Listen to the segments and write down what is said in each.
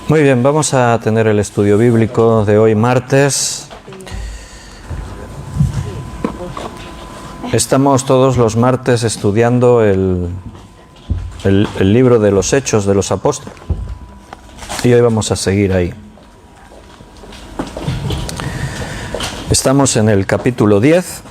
Muy bien, vamos a tener el estudio bíblico de hoy martes. Estamos todos los martes estudiando el libro de los Hechos de los Apóstoles y hoy vamos a seguir ahí. Estamos en el capítulo 10.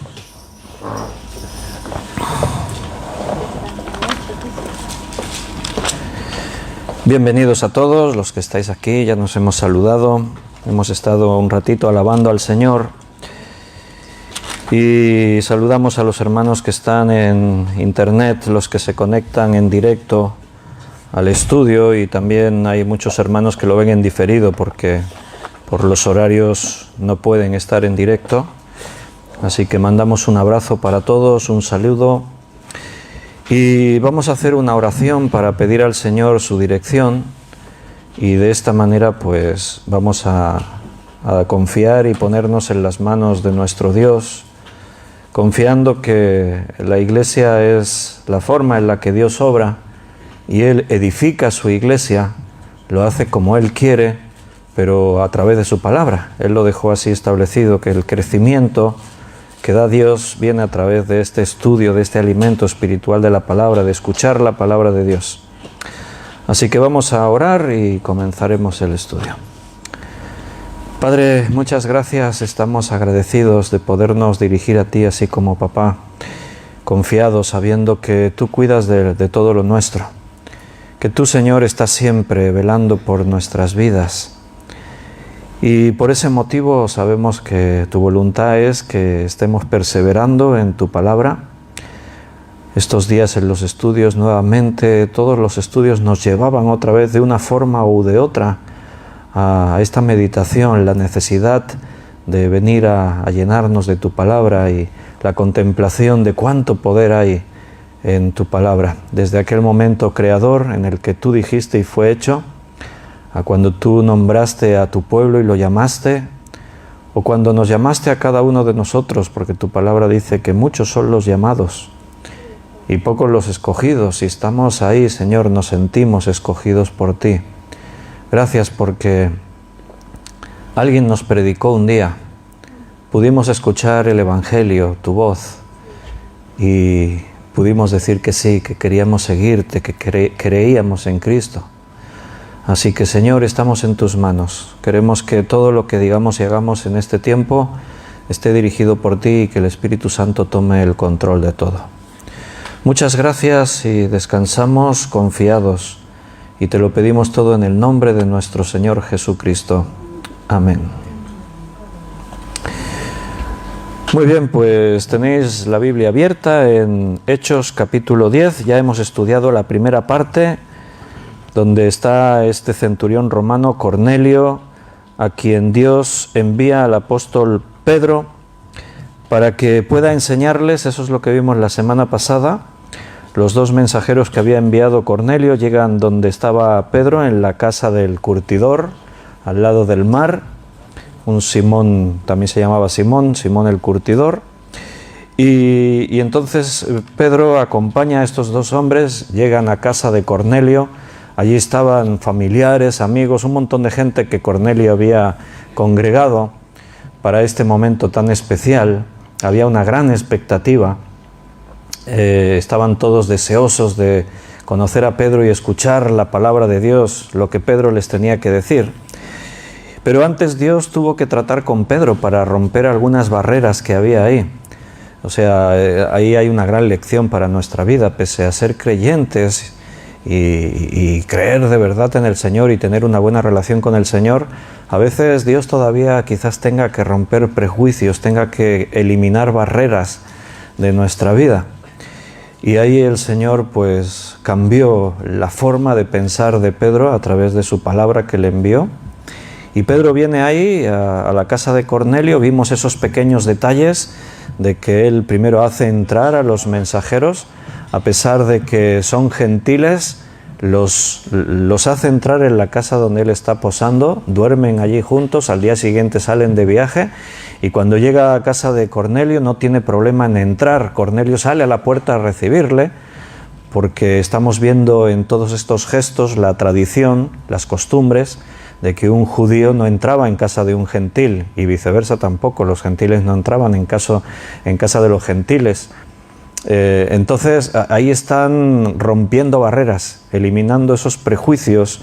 Bienvenidos a todos los que estáis aquí, ya nos hemos saludado, hemos estado un ratito alabando al Señor y saludamos a los hermanos que están en internet, los que se conectan en directo al estudio, y también hay muchos hermanos que lo ven en diferido porque por los horarios no pueden estar en directo. Así que mandamos un abrazo para todos, un saludo. Y vamos a hacer una oración para pedir al Señor su dirección, y de esta manera pues vamos a confiar y ponernos en las manos de nuestro Dios, confiando que la Iglesia es la forma en la que Dios obra y Él edifica su Iglesia, lo hace como Él quiere, pero a través de su palabra. Él lo dejó así establecido, que el crecimiento que da Dios viene a través de este estudio, de este alimento espiritual de la palabra, de escuchar la palabra de Dios. Así que vamos a orar y comenzaremos el estudio. Padre, muchas gracias, estamos agradecidos de podernos dirigir a ti así como papá, confiados, sabiendo que tú cuidas de todo lo nuestro, que tú, Señor, estás siempre velando por nuestras vidas. Y por ese motivo sabemos que tu voluntad es que estemos perseverando en tu palabra. Estos días en los estudios, nuevamente, todos los estudios nos llevaban otra vez de una forma u de otra a esta meditación, la necesidad de venir a llenarnos de tu palabra y la contemplación de cuánto poder hay en tu palabra. Desde aquel momento creador en el que tú dijiste y fue hecho, a cuando tú nombraste a tu pueblo y lo llamaste, o cuando nos llamaste a cada uno de nosotros, porque tu palabra dice que muchos son los llamados y pocos los escogidos, y estamos ahí, Señor, nos sentimos escogidos por ti. Gracias porque alguien nos predicó un día, pudimos escuchar el Evangelio, tu voz, y pudimos decir que sí, que queríamos seguirte, que creíamos en Cristo. Así que, Señor, estamos en tus manos. Queremos que todo lo que digamos y hagamos en este tiempo esté dirigido por ti y que el Espíritu Santo tome el control de todo. Muchas gracias y descansamos confiados, y te lo pedimos todo en el nombre de nuestro Señor Jesucristo. Amén. Muy bien, pues tenéis la Biblia abierta en Hechos capítulo 10. Ya hemos estudiado la primera parte, donde está este centurión romano, Cornelio, a quien Dios envía al apóstol Pedro para que pueda enseñarles. Eso es lo que vimos la semana pasada. Los dos mensajeros que había enviado Cornelio llegan donde estaba Pedro, en la casa del curtidor, al lado del mar. Un Simón, también se llamaba Simón el curtidor. Y entonces Pedro acompaña a estos dos hombres, llegan a casa de Cornelio. Allí estaban familiares, amigos, un montón de gente que Cornelio había congregado para este momento tan especial. Había una gran expectativa. Estaban todos deseosos de conocer a Pedro y escuchar la palabra de Dios, lo que Pedro les tenía que decir. Pero antes Dios tuvo que tratar con Pedro para romper algunas barreras que había ahí. O sea, ahí hay una gran lección para nuestra vida, pese a ser creyentes y creer de verdad en el Señor y tener una buena relación con el Señor. A veces Dios todavía quizás tenga que romper prejuicios, tenga que eliminar barreras de nuestra vida. Y ahí el Señor pues cambió la forma de pensar de Pedro a través de su palabra que le envió. Y Pedro viene ahí a la casa de Cornelio. Vimos esos pequeños detalles de que él primero hace entrar a los mensajeros, a pesar de que son gentiles, los hace entrar en la casa donde él está posando, duermen allí juntos, al día siguiente salen de viaje, y cuando llega a casa de Cornelio no tiene problema en entrar. Cornelio sale a la puerta a recibirle, porque estamos viendo en todos estos gestos la tradición, las costumbres de que un judío no entraba en casa de un gentil y viceversa tampoco, los gentiles no entraban en casa de los gentiles. Entonces ahí están rompiendo barreras, eliminando esos prejuicios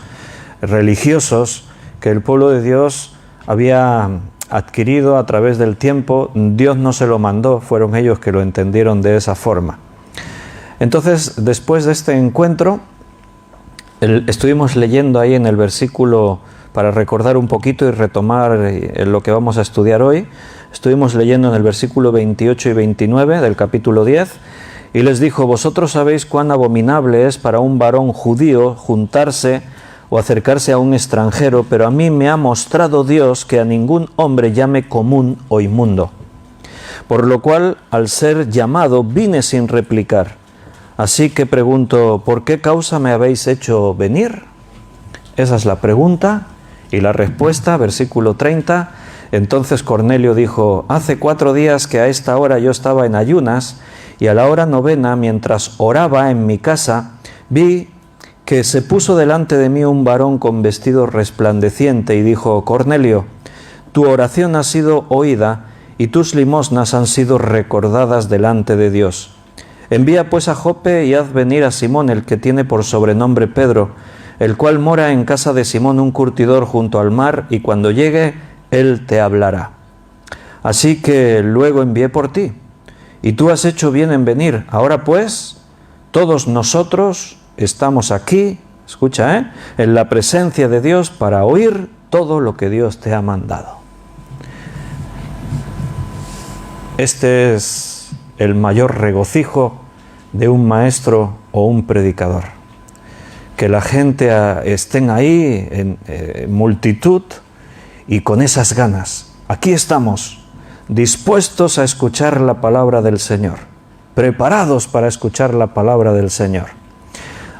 religiosos que el pueblo de Dios había adquirido a través del tiempo. Dios no se lo mandó, fueron ellos que lo entendieron de esa forma. Entonces, después de este encuentro, estuvimos leyendo ahí en el versículo, para recordar un poquito y retomar lo que vamos a estudiar hoy, estuvimos leyendo en el versículo 28 y 29 del capítulo 10, y les dijo: vosotros sabéis cuán abominable es para un varón judío juntarse o acercarse a un extranjero, pero a mí me ha mostrado Dios que a ningún hombre llame común o inmundo. Por lo cual, al ser llamado, vine sin replicar. Así que pregunto, ¿por qué causa me habéis hecho venir? Esa es la pregunta y la respuesta, versículo 30. Entonces Cornelio dijo: hace 4 días que a esta hora yo estaba en ayunas, y a la hora 9, mientras oraba en mi casa, vi que se puso delante de mí un varón con vestido resplandeciente y dijo: Cornelio, tu oración ha sido oída y tus limosnas han sido recordadas delante de Dios. Envía pues a Jope y haz venir a Simón, el que tiene por sobrenombre Pedro, el cual mora en casa de Simón, un curtidor junto al mar, y cuando llegue, él te hablará. Así que luego envié por ti, y tú has hecho bien en venir. Ahora pues, todos nosotros estamos aquí, escucha, en la presencia de Dios para oír todo lo que Dios te ha mandado. Este es el mayor regocijo de un maestro o un predicador. Que la gente estén ahí en multitud y con esas ganas. Aquí estamos, dispuestos a escuchar la palabra del Señor, preparados para escuchar la palabra del Señor.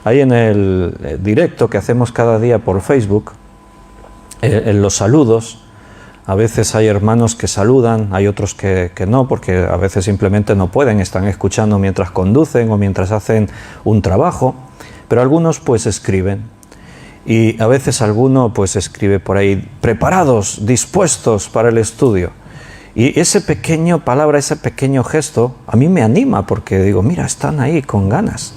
Ahí en el directo que hacemos cada día por Facebook, en los saludos, a veces hay hermanos que saludan, hay otros que no, porque a veces simplemente no pueden, están escuchando mientras conducen o mientras hacen un trabajo, pero algunos pues escriben. Y a veces alguno pues escribe por ahí: preparados, dispuestos para el estudio. Y ese pequeño palabra, ese pequeño gesto, a mí me anima, porque digo, mira, están ahí con ganas.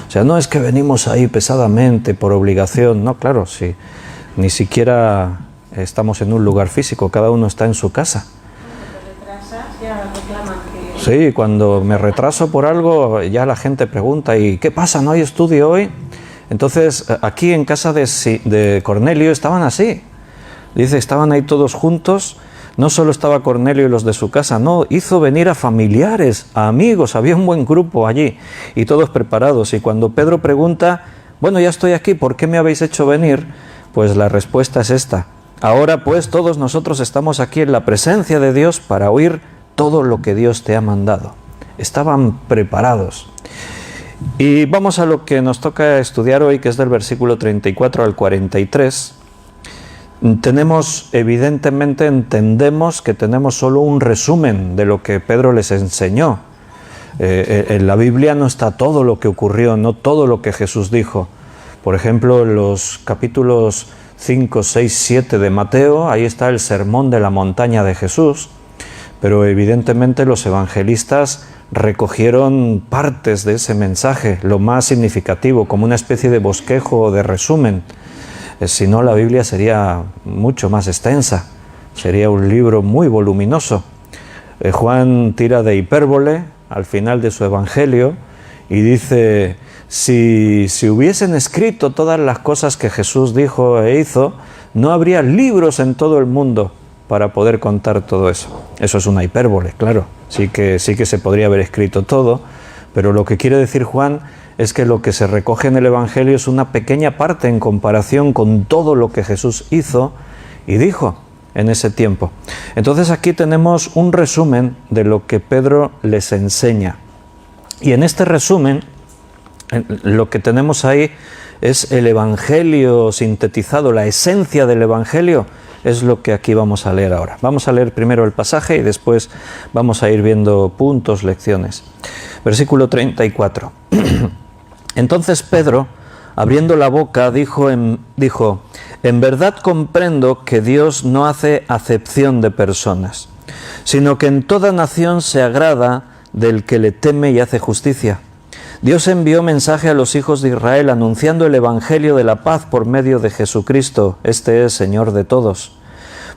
O sea, no es que venimos ahí pesadamente por obligación, no, claro, sí, ni siquiera estamos en un lugar físico, cada uno está en su casa. Sí, cuando me retraso por algo, ya la gente pregunta: ¿y qué pasa? ¿No hay estudio hoy? Entonces, aquí en casa de Cornelio estaban así. Dice, estaban ahí todos juntos. No solo estaba Cornelio y los de su casa, no, hizo venir a familiares, a amigos, había un buen grupo allí, y todos preparados. Y cuando Pedro pregunta: bueno, ya estoy aquí, ¿por qué me habéis hecho venir? Pues la respuesta es esta: ahora pues todos nosotros estamos aquí en la presencia de Dios para oír todo lo que Dios te ha mandado. Estaban preparados. Y vamos a lo que nos toca estudiar hoy, que es del versículo 34 al 43. Entendemos que tenemos solo un resumen de lo que Pedro les enseñó. En la Biblia no está todo lo que ocurrió, no todo lo que Jesús dijo. Por ejemplo, en los capítulos 5, 6, 7 de Mateo, ahí está el sermón de la montaña de Jesús, pero evidentemente los evangelistas recogieron partes de ese mensaje, lo más significativo, como una especie de bosquejo o de resumen. Si no, la Biblia sería mucho más extensa, sería un libro muy voluminoso. Juan tira de hipérbole al final de su evangelio y dice: si hubiesen escrito todas las cosas que Jesús dijo e hizo, no habría libros en todo el mundo para poder contar todo eso. Eso es una hipérbole, claro, sí que se podría haber escrito todo, pero lo que quiere decir Juan es que lo que se recoge en el Evangelio es una pequeña parte en comparación con todo lo que Jesús hizo y dijo en ese tiempo. Entonces aquí tenemos un resumen de lo que Pedro les enseña. Y en este resumen, lo que tenemos ahí es el Evangelio sintetizado, la esencia del Evangelio, es lo que aquí vamos a leer ahora. Vamos a leer primero el pasaje y después vamos a ir viendo puntos, lecciones. Versículo 34. Entonces Pedro, abriendo la boca, dijo, en verdad comprendo que Dios no hace acepción de personas, sino que en toda nación se agrada del que le teme y hace justicia. Dios envió mensaje a los hijos de Israel anunciando el Evangelio de la paz por medio de Jesucristo. Este es Señor de todos.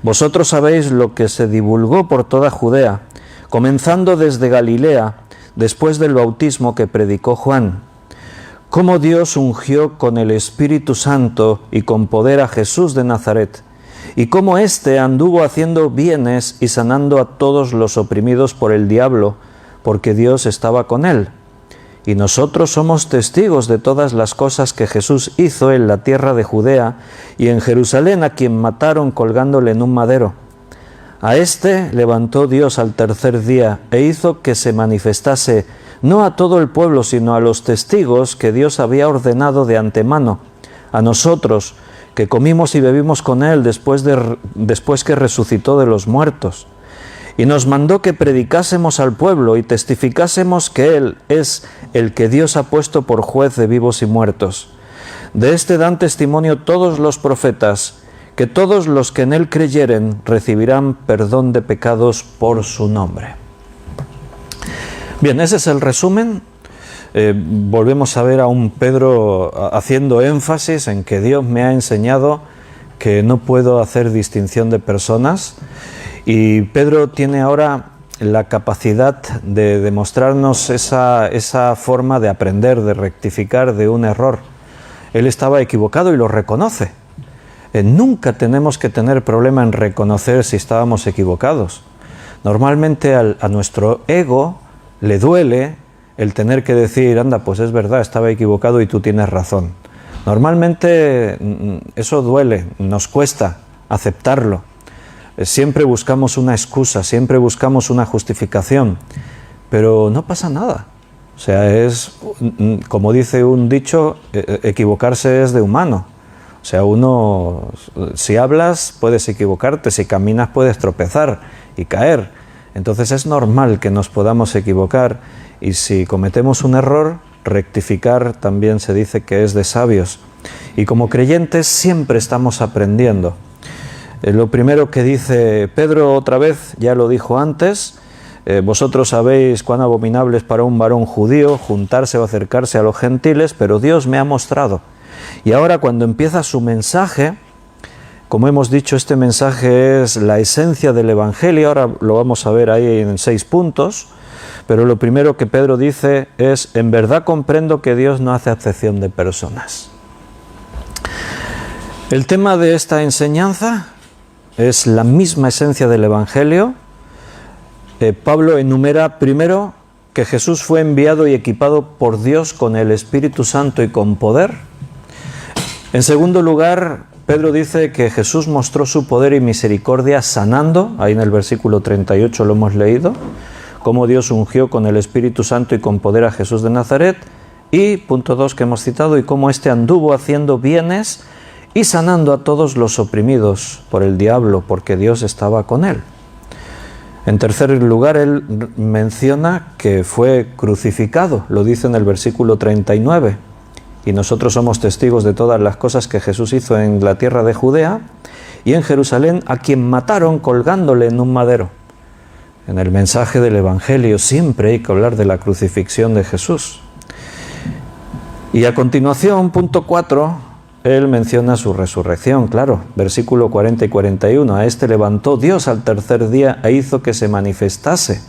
Vosotros sabéis lo que se divulgó por toda Judea, comenzando desde Galilea, después del bautismo que predicó Juan, cómo Dios ungió con el Espíritu Santo y con poder a Jesús de Nazaret, y cómo éste anduvo haciendo bienes y sanando a todos los oprimidos por el diablo, porque Dios estaba con él. Y nosotros somos testigos de todas las cosas que Jesús hizo en la tierra de Judea y en Jerusalén, a quien mataron colgándole en un madero. A éste levantó Dios al tercer día e hizo que se manifestase no a todo el pueblo, sino a los testigos que Dios había ordenado de antemano, a nosotros que comimos y bebimos con él después que resucitó de los muertos. Y nos mandó que predicásemos al pueblo y testificásemos que Él es el que Dios ha puesto por juez de vivos y muertos. De este dan testimonio todos los profetas, que todos los que en Él creyeren recibirán perdón de pecados por su nombre. Bien, ese es el resumen. Volvemos a ver a un Pedro haciendo énfasis en que Dios me ha enseñado que no puedo hacer distinción de personas. Y Pedro tiene ahora la capacidad de demostrarnos esa forma de aprender, de rectificar de un error. Él estaba equivocado y lo reconoce. Nunca tenemos que tener problema en reconocer si estábamos equivocados. Normalmente a nuestro ego le duele el tener que decir, anda, pues es verdad, estaba equivocado y tú tienes razón. Normalmente eso duele, nos cuesta aceptarlo. Siempre buscamos una excusa, siempre buscamos una justificación, pero no pasa nada. O sea, es, como dice un dicho, equivocarse es de humano. O sea, si hablas puedes equivocarte, si caminas puedes tropezar y caer. Entonces es normal que nos podamos equivocar y si cometemos un error, rectificar también se dice que es de sabios. Y como creyentes siempre estamos aprendiendo. Lo primero que dice Pedro otra vez, ya lo dijo antes, vosotros sabéis cuán abominable es para un varón judío juntarse o acercarse a los gentiles, pero Dios me ha mostrado. Y ahora cuando empieza su mensaje, como hemos dicho, este mensaje es la esencia del Evangelio, ahora lo vamos a ver ahí en 6 puntos, pero lo primero que Pedro dice es, en verdad comprendo que Dios no hace acepción de personas. El tema de esta enseñanza es la misma esencia del Evangelio. Pablo enumera primero que Jesús fue enviado y equipado por Dios con el Espíritu Santo y con poder. En segundo lugar, Pedro dice que Jesús mostró su poder y misericordia sanando, ahí en el versículo 38 lo hemos leído, cómo Dios ungió con el Espíritu Santo y con poder a Jesús de Nazaret. Y punto 2 que hemos citado, y cómo éste anduvo haciendo bienes y sanando a todos los oprimidos por el diablo, porque Dios estaba con él. En tercer lugar, él menciona que fue crucificado, lo dice en el versículo 39, y nosotros somos testigos de todas las cosas que Jesús hizo en la tierra de Judea y en Jerusalén, a quien mataron colgándole en un madero. En el mensaje del Evangelio siempre hay que hablar de la crucifixión de Jesús. Y a continuación, punto 4, él menciona su resurrección, claro, versículo 40 y 41. A este levantó Dios al tercer día e hizo que se manifestase,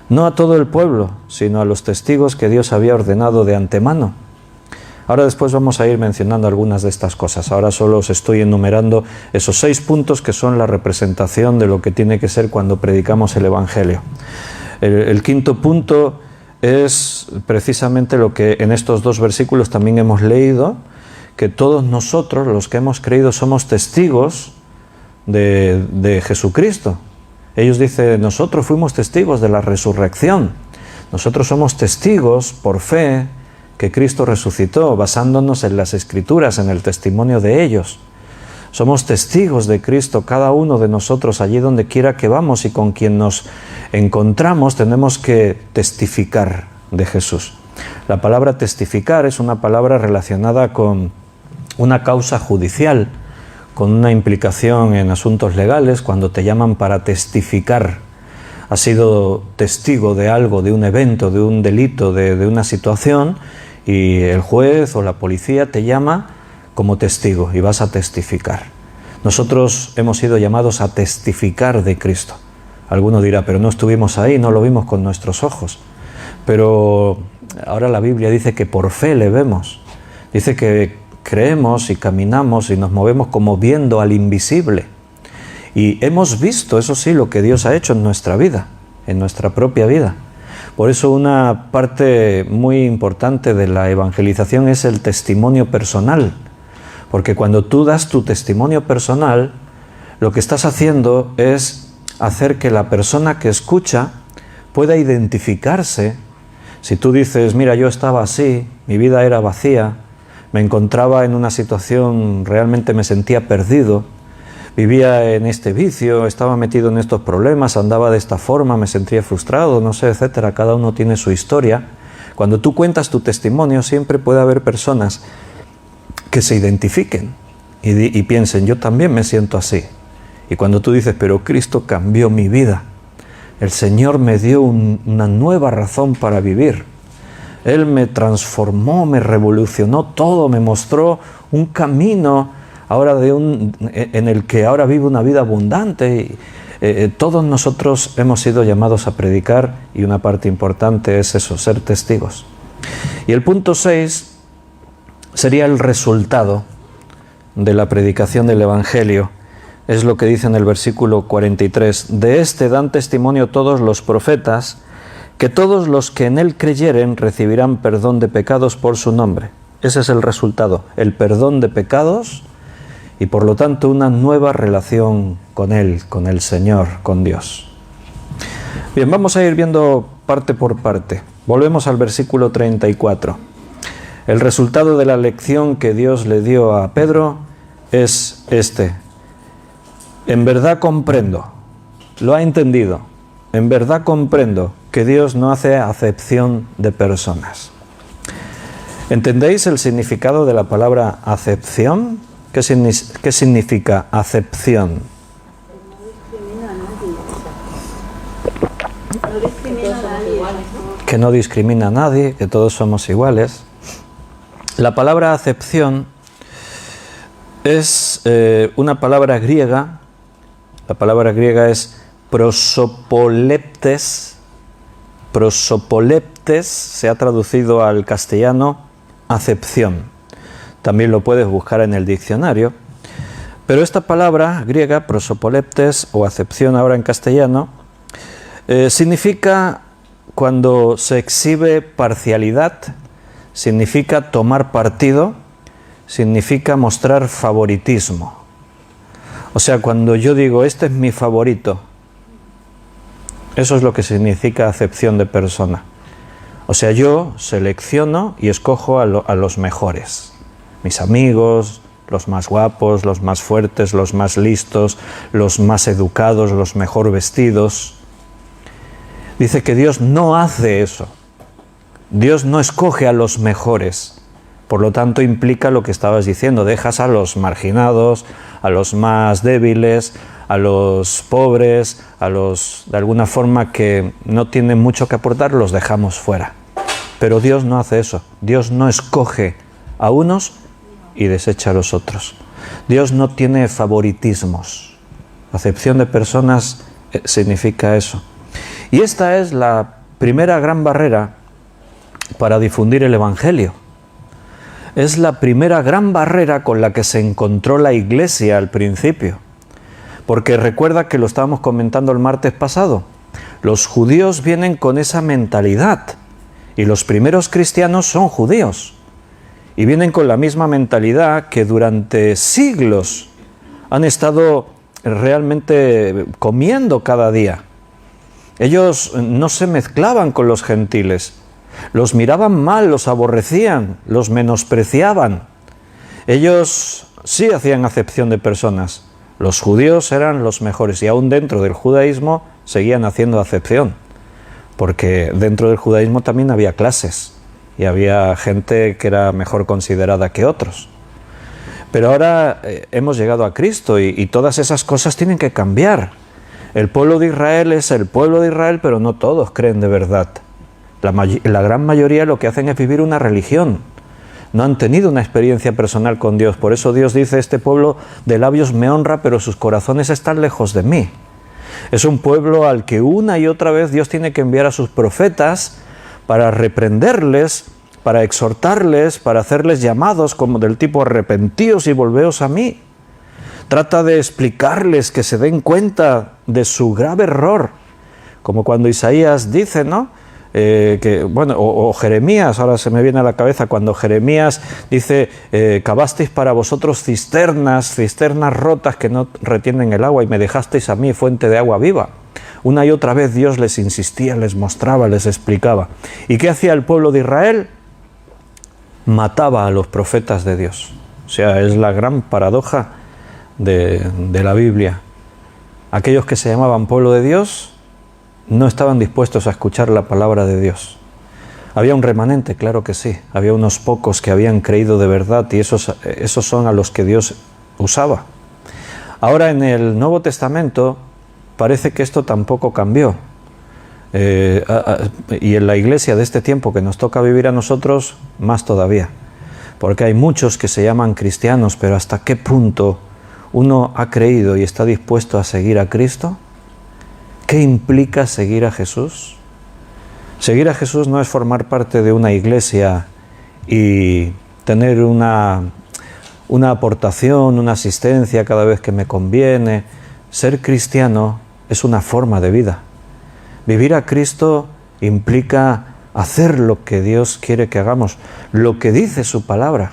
no a todo el pueblo, sino a los testigos que Dios había ordenado de antemano. Ahora después vamos a ir mencionando algunas de estas cosas. Ahora solo os estoy enumerando esos 6 puntos que son la representación de lo que tiene que ser cuando predicamos el Evangelio. El quinto punto es precisamente lo que en estos 2 versículos también hemos leído, que todos nosotros, los que hemos creído, somos testigos de Jesucristo. Ellos dicen, nosotros fuimos testigos de la resurrección. Nosotros somos testigos por fe que Cristo resucitó, basándonos en las Escrituras, en el testimonio de ellos. Somos testigos de Cristo, cada uno de nosotros, allí donde quiera que vamos y con quien nos encontramos, tenemos que testificar de Jesús. La palabra testificar es una palabra relacionada con una causa judicial, con una implicación en asuntos legales, cuando te llaman para testificar. Has sido testigo de algo, de un evento, de un delito, de una situación, y el juez o la policía te llama como testigo y vas a testificar. Nosotros hemos sido llamados a testificar de Cristo. Alguno dirá, pero no estuvimos ahí, no lo vimos con nuestros ojos. Pero ahora la Biblia dice que por fe le vemos. Dice que creemos y caminamos y nos movemos como viendo al invisible. Y hemos visto, eso sí, lo que Dios ha hecho en nuestra vida, en nuestra propia vida. Por eso una parte muy importante de la evangelización es el testimonio personal. Porque cuando tú das tu testimonio personal, lo que estás haciendo es hacer que la persona que escucha pueda identificarse. Si tú dices, mira, yo estaba así, mi vida era vacía, me encontraba en una situación, realmente me sentía perdido, vivía en este vicio, estaba metido en estos problemas, andaba de esta forma, me sentía frustrado, no sé, etcétera. Cada uno tiene su historia. Cuando tú cuentas tu testimonio, siempre puede haber personas que se identifiquen y piensen, yo también me siento así. Y cuando tú dices, pero Cristo cambió mi vida, el Señor me dio una nueva razón para vivir, Él me transformó, me revolucionó todo, me mostró un camino ahora en el que ahora vivo una vida abundante. Todos nosotros hemos sido llamados a predicar y una parte importante es eso, ser testigos. Y el punto 6 sería el resultado de la predicación del Evangelio. Es lo que dice en el versículo 43. De este dan testimonio todos los profetas, que todos los que en él creyeren recibirán perdón de pecados por su nombre. Ese es el resultado, el perdón de pecados y por lo tanto una nueva relación con Él, con el Señor, con Dios. Bien, vamos a ir viendo parte por parte. Volvemos al versículo 34. El resultado de la lección que Dios le dio a Pedro es este. En verdad comprendo, lo ha entendido, en verdad comprendo que Dios no hace acepción de personas. ¿Entendéis el significado de la palabra acepción? ¿Qué significa acepción? Que no discrimina a nadie, que todos somos iguales. La palabra acepción es una palabra griega. La palabra griega es prosopoleptes. Prosopoleptes se ha traducido al castellano acepción. También lo puedes buscar en el diccionario. Pero esta palabra griega, prosopoleptes o acepción ahora en castellano, significa cuando se exhibe parcialidad, significa tomar partido, significa mostrar favoritismo. O sea, cuando yo digo, este es mi favorito, eso es lo que significa acepción de persona. O sea, yo selecciono y escojo a los mejores. Mis amigos, los más guapos, los más fuertes, los más listos, los más educados, los mejor vestidos. Dice que Dios no hace eso. Dios no escoge a los mejores. Por lo tanto, implica lo que estabas diciendo. Dejas a los marginados, a los más débiles, a los pobres, a los de alguna forma que no tienen mucho que aportar, los dejamos fuera. Pero Dios no hace eso. Dios no escoge a unos y desecha a los otros. Dios no tiene favoritismos. Acepción de personas significa eso. Y esta es la primera gran barrera para difundir el Evangelio. Es la primera gran barrera con la que se encontró la Iglesia al principio. Porque recuerda que lo estábamos comentando el martes pasado. Los judíos vienen con esa mentalidad. Y los primeros cristianos son judíos. Y vienen con la misma mentalidad que durante siglos han estado realmente comiendo cada día. Ellos no se mezclaban con los gentiles. Los miraban mal, los aborrecían, los menospreciaban. Ellos sí hacían acepción de personas. Los judíos eran los mejores y aún dentro del judaísmo seguían haciendo acepción. Porque dentro del judaísmo también había clases. y había gente que era mejor considerada que otros. Pero ahora hemos llegado a Cristo y todas esas cosas tienen que cambiar. El pueblo de Israel es el pueblo de Israel, pero no todos creen de verdad. La gran mayoría lo que hacen es vivir una religión. No han tenido una experiencia personal con Dios. Por eso Dios dice, este pueblo de labios me honra, pero sus corazones están lejos de mí. Es un pueblo al que una y otra vez Dios tiene que enviar a sus profetas para reprenderles, para exhortarles, para hacerles llamados como del tipo arrepentíos y volveos a mí. Trata de explicarles que se den cuenta de su grave error, como cuando Isaías dice, ¿no? O Jeremías, ahora se me viene a la cabeza, cuando Jeremías dice, cavasteis para vosotros cisternas rotas que no retienen el agua y me dejasteis a mí fuente de agua viva. Una y otra vez Dios les insistía, les mostraba, les explicaba. ¿Y qué hacía el pueblo de Israel? Mataba a los profetas de Dios. O sea, es la gran paradoja de la Biblia. Aquellos que se llamaban pueblo de Dios no estaban dispuestos a escuchar la palabra de Dios. Había un remanente, claro que sí. Había unos pocos que habían creído de verdad y esos son a los que Dios usaba. Ahora en el Nuevo Testamento parece que esto tampoco cambió. Y en la iglesia de este tiempo que nos toca vivir a nosotros, más todavía. Porque hay muchos que se llaman cristianos, pero ¿hasta qué punto uno ha creído y está dispuesto a seguir a Cristo? ¿Qué implica seguir a Jesús? Seguir a Jesús no es formar parte de una iglesia y tener una aportación, una asistencia cada vez que me conviene. Ser cristiano es una forma de vida. Vivir a Cristo implica hacer lo que Dios quiere que hagamos, lo que dice su palabra.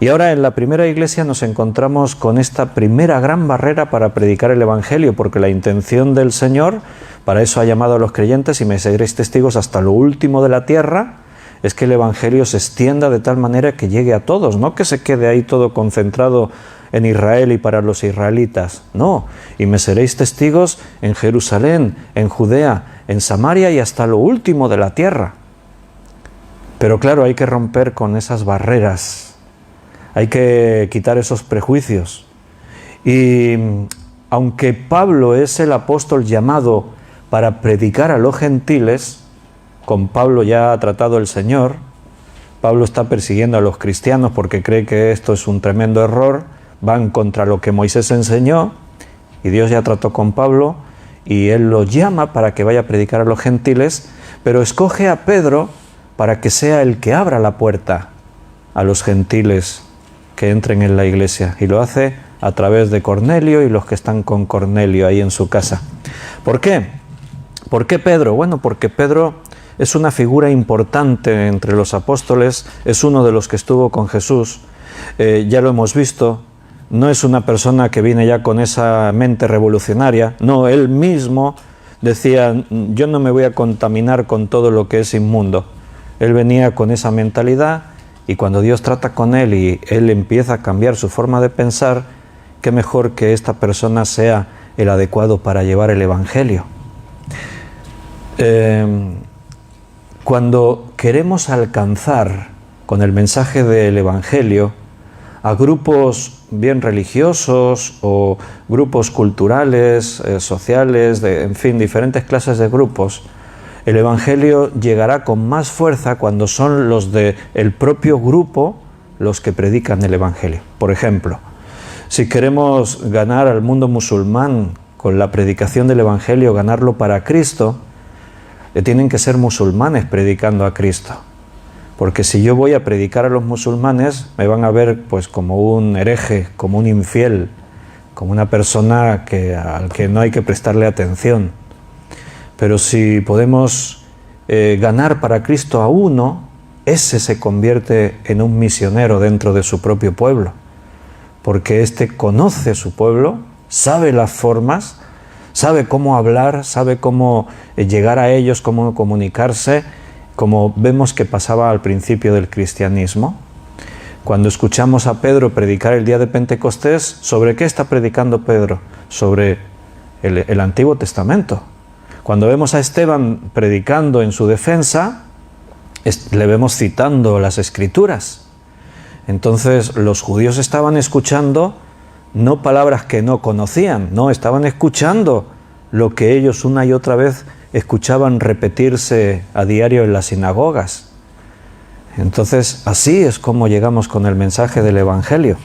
Y ahora en la primera iglesia nos encontramos con esta primera gran barrera para predicar el Evangelio, porque la intención del Señor, para eso ha llamado a los creyentes, y me seréis testigos hasta lo último de la tierra, es que el Evangelio se extienda de tal manera que llegue a todos, no que se quede ahí todo concentrado en Israel y para los israelitas, no, y me seréis testigos en Jerusalén, en Judea, en Samaria y hasta lo último de la tierra. Pero claro, hay que romper con esas barreras, hay que quitar esos prejuicios. Y aunque Pablo es el apóstol llamado para predicar a los gentiles, con Pablo ya ha tratado el Señor. Pablo está persiguiendo a los cristianos porque cree que esto es un tremendo error, van contra lo que Moisés enseñó, y Dios ya trató con Pablo, y él lo llama para que vaya a predicar a los gentiles, pero escoge a Pedro para que sea el que abra la puerta a los gentiles que entren en la iglesia, y lo hace a través de Cornelio y los que están con Cornelio ahí en su casa. ¿Por qué? ¿Por qué Pedro? Bueno, porque Pedro es una figura importante entre los apóstoles, es uno de los que estuvo con Jesús, ya lo hemos visto, no es una persona que viene ya con esa mente revolucionaria, no, él mismo decía, yo no me voy a contaminar con todo lo que es inmundo. Él venía con esa mentalidad, y cuando Dios trata con él y él empieza a cambiar su forma de pensar, qué mejor que esta persona sea el adecuado para llevar el Evangelio. Cuando queremos alcanzar con el mensaje del Evangelio a grupos bien religiosos o grupos culturales, sociales, en fin, diferentes clases de grupos, el Evangelio llegará con más fuerza cuando son los del propio grupo los que predican el Evangelio. Por ejemplo, si queremos ganar al mundo musulmán con la predicación del Evangelio, ganarlo para Cristo, tienen que ser musulmanes predicando a Cristo. Porque si yo voy a predicar a los musulmanes, me van a ver pues como un hereje, como un infiel, como una persona al que no hay que prestarle atención. Pero si podemos ganar para Cristo a uno, ese se convierte en un misionero dentro de su propio pueblo. Porque éste conoce su pueblo, sabe las formas, sabe cómo hablar, sabe cómo llegar a ellos, cómo comunicarse, como vemos que pasaba al principio del cristianismo. Cuando escuchamos a Pedro predicar el día de Pentecostés, ¿sobre qué está predicando Pedro? Sobre el Antiguo Testamento. Cuando vemos a Esteban predicando en su defensa, le vemos citando las Escrituras. Entonces los judíos estaban escuchando no palabras que no conocían, no, estaban escuchando lo que ellos una y otra vez escuchaban repetirse a diario en las sinagogas. Entonces así es como llegamos con el mensaje del Evangelio.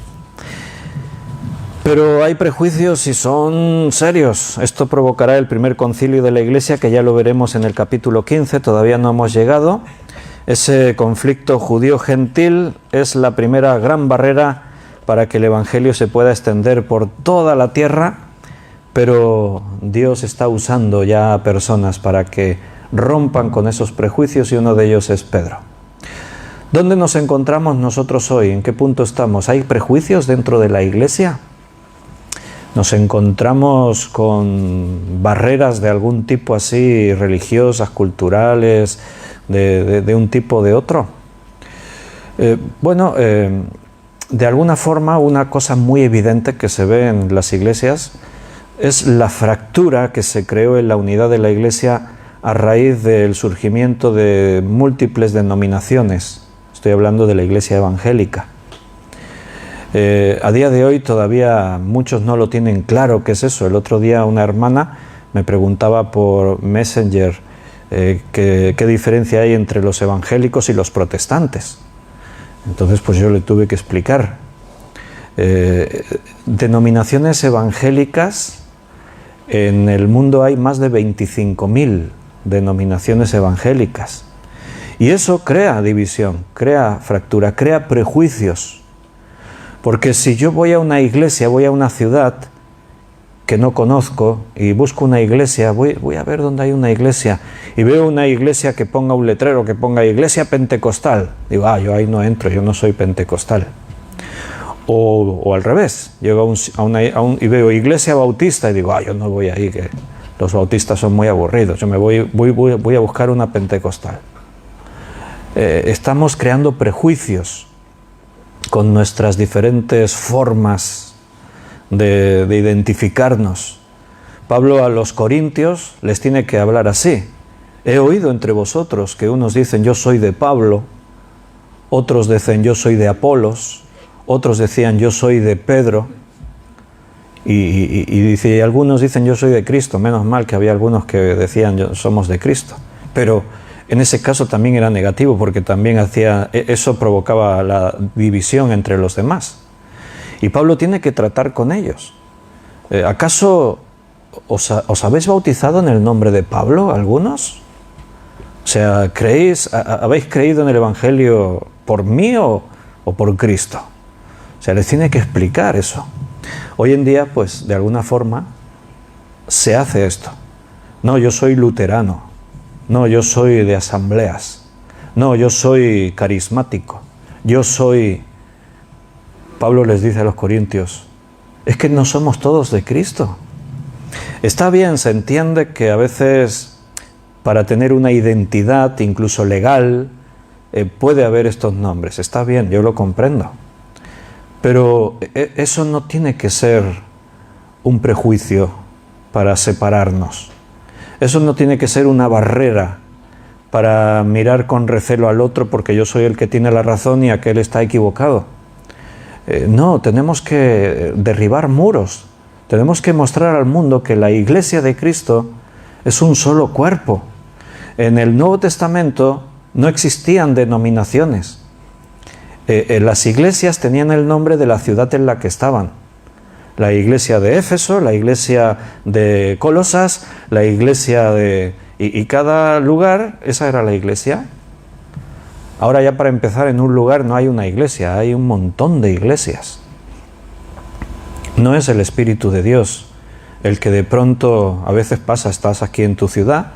Pero hay prejuicios y son serios. Esto provocará el primer concilio de la Iglesia, que ya lo veremos en el capítulo 15, todavía no hemos llegado. Ese conflicto judío-gentil es la primera gran barrera para que el Evangelio se pueda extender por toda la tierra, pero Dios está usando ya a personas para que rompan con esos prejuicios y uno de ellos es Pedro. ¿Dónde nos encontramos nosotros hoy? ¿En qué punto estamos? ¿Hay prejuicios dentro de la Iglesia? ¿Nos encontramos con barreras de algún tipo así, religiosas, culturales, de un tipo o de otro? De alguna forma, una cosa muy evidente que se ve en las iglesias es la fractura que se creó en la unidad de la Iglesia a raíz del surgimiento de múltiples denominaciones. Estoy hablando de la Iglesia evangélica. A día de hoy todavía muchos no lo tienen claro qué es eso. El otro día una hermana me preguntaba por Messenger qué diferencia hay entre los evangélicos y los protestantes. Entonces pues yo le tuve que explicar. Denominaciones evangélicas, en el mundo hay más de 25.000 denominaciones evangélicas. Y eso crea división, crea fractura, crea prejuicios. Porque si yo voy a una iglesia, voy a una ciudad que no conozco y busco una iglesia, voy a ver dónde hay una iglesia y veo una iglesia que ponga un letrero, que ponga iglesia pentecostal. Digo, yo ahí no entro, yo no soy pentecostal. O al revés, llego y veo iglesia bautista y digo, yo no voy ahí, que los bautistas son muy aburridos, yo voy a buscar una pentecostal. Estamos creando prejuicios con nuestras diferentes formas de identificarnos. Pablo a los corintios les tiene que hablar así. He oído entre vosotros que unos dicen yo soy de Pablo, otros dicen yo soy de Apolos, otros decían yo soy de Pedro, y algunos dicen yo soy de Cristo. Menos mal que había algunos que decían somos de Cristo, pero en ese caso también era negativo, porque también eso provocaba la división entre los demás. Y Pablo tiene que tratar con ellos. ¿Acaso os habéis bautizado en el nombre de Pablo, algunos? O sea, ¿habéis creído en el Evangelio por mí o por Cristo? O sea, les tiene que explicar eso. Hoy en día, pues, de alguna forma, se hace esto. No, yo soy luterano. No, yo soy de asambleas. No, yo soy carismático. Pablo les dice a los corintios, es que no somos todos de Cristo. Está bien, se entiende que a veces para tener una identidad, incluso legal, puede haber estos nombres. Está bien, yo lo comprendo. Pero eso no tiene que ser un prejuicio para separarnos. Eso no tiene que ser una barrera para mirar con recelo al otro porque yo soy el que tiene la razón y aquel está equivocado. No, tenemos que derribar muros. Tenemos que mostrar al mundo que la Iglesia de Cristo es un solo cuerpo. En el Nuevo Testamento no existían denominaciones. Las iglesias tenían el nombre de la ciudad en la que estaban. La iglesia de Éfeso, la iglesia de Colosas, la iglesia de... Y cada lugar, esa era la iglesia. Ahora ya para empezar, en un lugar no hay una iglesia, hay un montón de iglesias. No es el Espíritu de Dios el que de pronto, a veces pasa, estás aquí en tu ciudad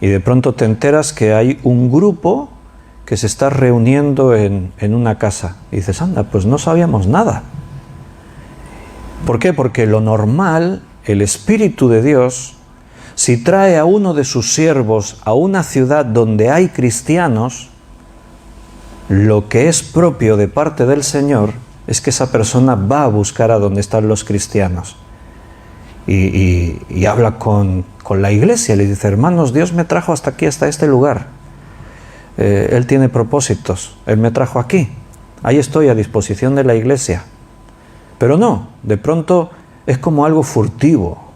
y de pronto te enteras que hay un grupo que se está reuniendo en una casa. Y dices, anda, pues no sabíamos nada. ¿Por qué? Porque lo normal, el Espíritu de Dios, si trae a uno de sus siervos a una ciudad donde hay cristianos, lo que es propio de parte del Señor es que esa persona va a buscar a donde están los cristianos. Y habla con la iglesia, le dice, hermanos, Dios me trajo hasta aquí, hasta este lugar. Él tiene propósitos, Él me trajo aquí, ahí estoy a disposición de la iglesia. Pero no, de pronto es como algo furtivo.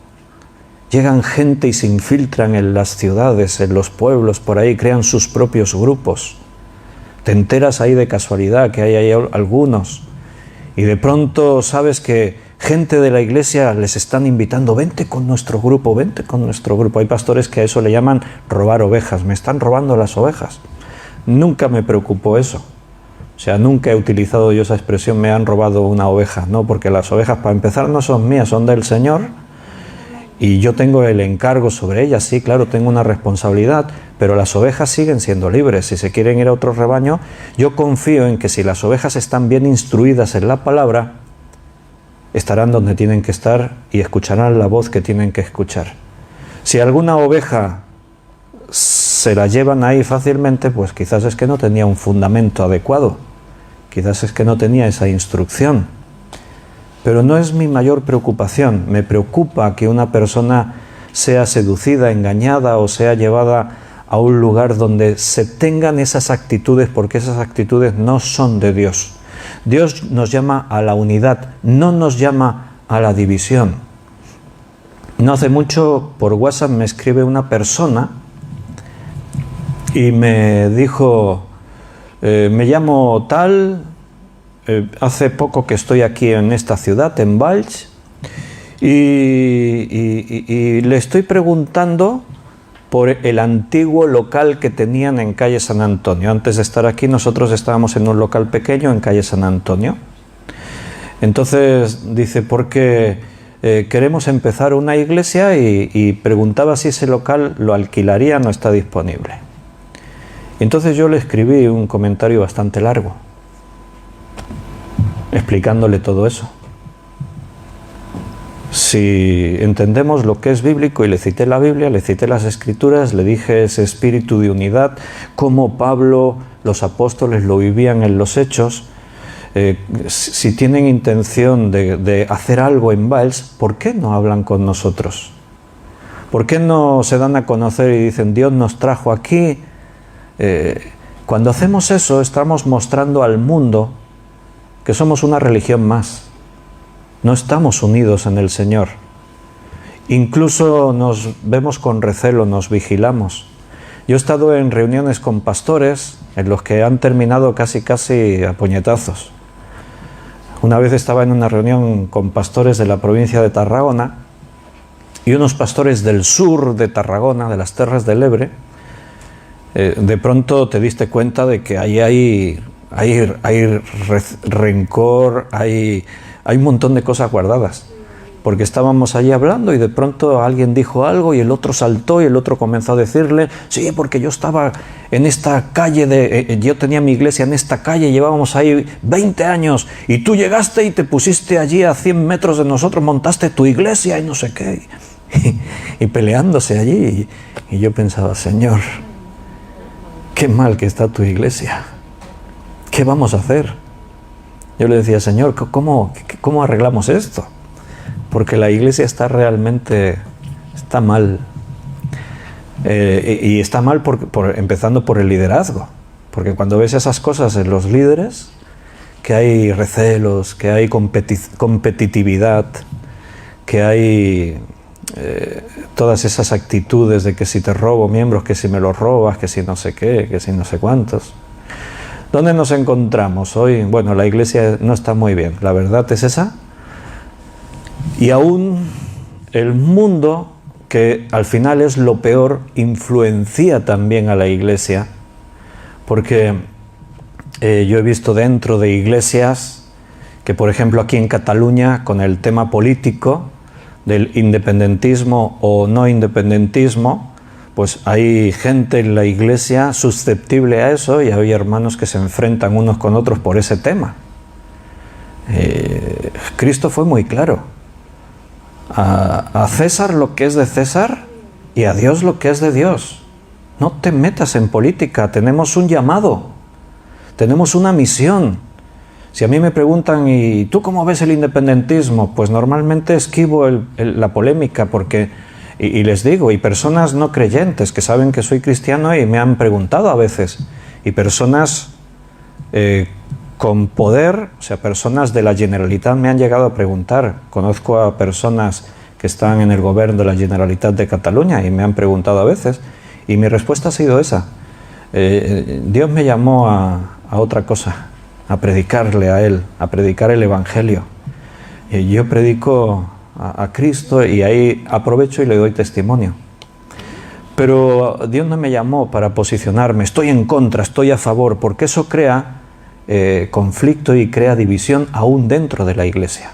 Llegan gente y se infiltran en las ciudades, en los pueblos, por ahí, crean sus propios grupos. Te enteras ahí de casualidad que hay ahí algunos. Y de pronto sabes que gente de la iglesia les están invitando, vente con nuestro grupo, vente con nuestro grupo. Hay pastores que a eso le llaman robar ovejas, me están robando las ovejas. Nunca me preocupó eso. O sea, nunca he utilizado yo esa expresión, me han robado una oveja, ¿no? Porque las ovejas, para empezar, no son mías, son del Señor. Y yo tengo el encargo sobre ellas, sí, claro, tengo una responsabilidad, pero las ovejas siguen siendo libres. Si se quieren ir a otro rebaño, yo confío en que si las ovejas están bien instruidas en la palabra, estarán donde tienen que estar y escucharán la voz que tienen que escuchar. Si alguna oveja se la llevan ahí fácilmente, pues quizás es que no tenía un fundamento adecuado, quizás es que no tenía esa instrucción. Pero no es mi mayor preocupación. Me preocupa que una persona sea seducida, engañada o sea llevada a un lugar donde se tengan esas actitudes, porque esas actitudes no son de Dios. Dios nos llama a la unidad, no nos llama a la división. No hace mucho por WhatsApp me escribe una persona y me dijo, me llamo tal, hace poco que estoy aquí en esta ciudad, en Valls, y le estoy preguntando por el antiguo local que tenían en calle San Antonio. Antes de estar aquí nosotros estábamos en un local pequeño en calle San Antonio. Entonces dice, porque queremos empezar una iglesia y preguntaba si ese local lo alquilaría, no está disponible. Entonces yo le escribí un comentario bastante largo, explicándole todo eso. Si entendemos lo que es bíblico, y le cité la Biblia, le cité las Escrituras, le dije ese espíritu de unidad, cómo Pablo, los apóstoles lo vivían en los Hechos. Si tienen intención de hacer algo en Valls, ¿por qué no hablan con nosotros? ¿Por qué no se dan a conocer y dicen, Dios nos trajo aquí? Cuando hacemos eso, estamos mostrando al mundo que somos una religión más. No estamos unidos en el Señor. Incluso nos vemos con recelo, nos vigilamos. Yo he estado en reuniones con pastores en los que han terminado casi a puñetazos. Una vez estaba en una reunión con pastores de la provincia de Tarragona y unos pastores del sur de Tarragona, de las Terras del Ebre. De pronto te diste cuenta de que ahí hay rencor, hay un montón de cosas guardadas, porque estábamos allí hablando y de pronto alguien dijo algo y el otro saltó y el otro comenzó a decirle, sí, porque yo estaba en esta calle, yo tenía mi iglesia en esta calle, llevábamos ahí 20 años y tú llegaste y te pusiste allí a 100 metros de nosotros, montaste tu iglesia y no sé qué, y peleándose allí. Y yo pensaba, Señor, qué mal que está tu iglesia, ¿qué vamos a hacer? Yo le decía, Señor, ¿cómo arreglamos esto? Porque la iglesia está mal. Y está mal empezando por el liderazgo. Porque cuando ves esas cosas en los líderes, que hay recelos, que hay competitividad, que hay todas esas actitudes de que si te robo miembros, que si me los robas, que si no sé qué, que si no sé cuántos. ¿Dónde nos encontramos hoy? Bueno, la iglesia no está muy bien, la verdad es esa. Y aún el mundo, que al final es lo peor, influencia también a la iglesia, porque yo he visto dentro de iglesias que, por ejemplo, aquí en Cataluña, con el tema político del independentismo o no independentismo, pues hay gente en la iglesia susceptible a eso y hay hermanos que se enfrentan unos con otros por ese tema. Cristo fue muy claro. A César lo que es de César y a Dios lo que es de Dios. No te metas en política, tenemos un llamado, tenemos una misión. Si a mí me preguntan, ¿y tú cómo ves el independentismo? Pues normalmente esquivo la polémica porque... Y les digo, y personas no creyentes que saben que soy cristiano y me han preguntado a veces, y personas con poder, o sea, personas de la Generalitat me han llegado a preguntar. Conozco a personas que están en el gobierno de la Generalitat de Cataluña y me han preguntado a veces, y mi respuesta ha sido esa. Dios me llamó a otra cosa, a predicarle a Él, a predicar el Evangelio. Yo predico a Cristo y ahí aprovecho y le doy testimonio. Pero Dios no me llamó para posicionarme, estoy en contra, estoy a favor, porque eso crea conflicto y crea división aún dentro de la iglesia.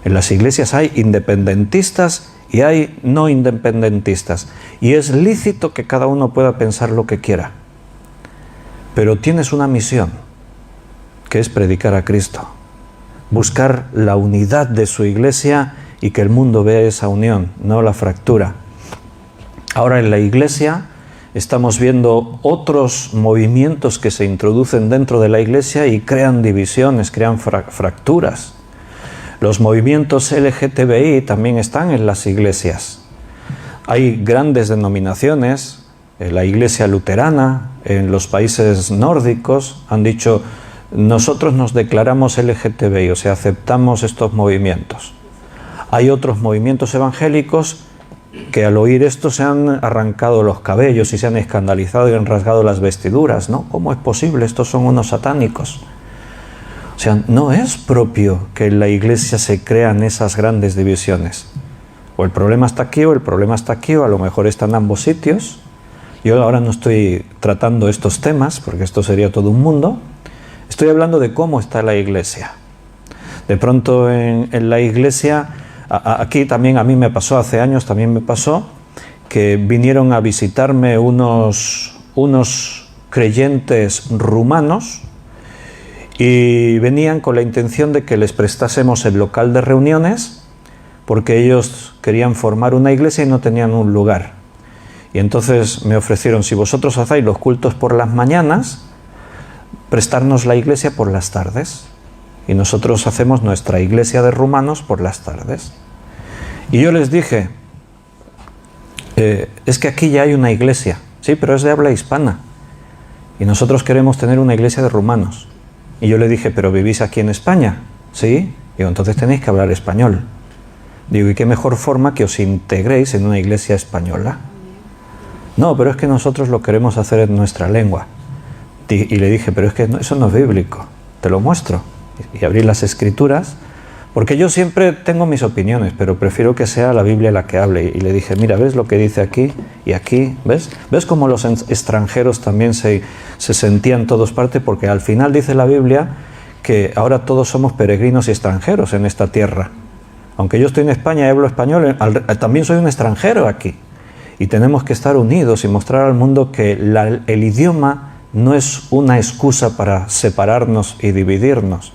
En las iglesias hay independentistas y hay no independentistas, y es lícito que cada uno pueda pensar lo que quiera, pero tienes una misión, que es predicar a Cristo, buscar la unidad de su iglesia y que el mundo vea esa unión, no la fractura. Ahora en la iglesia estamos viendo otros movimientos que se introducen dentro de la iglesia y crean divisiones, crean fracturas. Los movimientos LGTBI también están en las iglesias. Hay grandes denominaciones, la iglesia luterana, en los países nórdicos, han dicho, nosotros nos declaramos LGTBI, o sea, aceptamos estos movimientos. Hay otros movimientos evangélicos que al oír esto se han arrancado los cabellos y se han escandalizado y han rasgado las vestiduras, ¿no? ¿Cómo es posible? Estos son unos satánicos. O sea, no es propio que en la iglesia se crean esas grandes divisiones. O el problema está aquí o el problema está aquí, o a lo mejor está en ambos sitios. Yo ahora no estoy tratando estos temas, porque esto sería todo un mundo. Estoy hablando de cómo está la iglesia. De pronto en la iglesia... Aquí también a mí me pasó, hace años también me pasó, que vinieron a visitarme unos creyentes rumanos y venían con la intención de que les prestásemos el local de reuniones porque ellos querían formar una iglesia y no tenían un lugar. Y entonces me ofrecieron, si vosotros hacéis los cultos por las mañanas, prestarnos la iglesia por las tardes. Y nosotros hacemos nuestra iglesia de rumanos por las tardes. Y yo les dije, es que aquí ya hay una iglesia, sí, pero es de habla hispana. Y nosotros queremos tener una iglesia de rumanos. Y yo le dije, pero ¿vivís aquí en España? Sí. Digo, entonces tenéis que hablar español. Digo, ¿y qué mejor forma que os integréis en una iglesia española? No, pero es que nosotros lo queremos hacer en nuestra lengua. Y le dije, pero es que eso no es bíblico, te lo muestro. Y abrí las escrituras, porque yo siempre tengo mis opiniones, pero prefiero que sea la Biblia la que hable. Y le dije, mira, ¿ves lo que dice aquí y aquí? ¿Ves? ¿Ves cómo los extranjeros también se sentían todos parte? Porque al final dice la Biblia que ahora todos somos peregrinos y extranjeros en esta tierra. Aunque yo estoy en España y hablo español, también soy un extranjero aquí. Y tenemos que estar unidos y mostrar al mundo que el idioma no es una excusa para separarnos y dividirnos.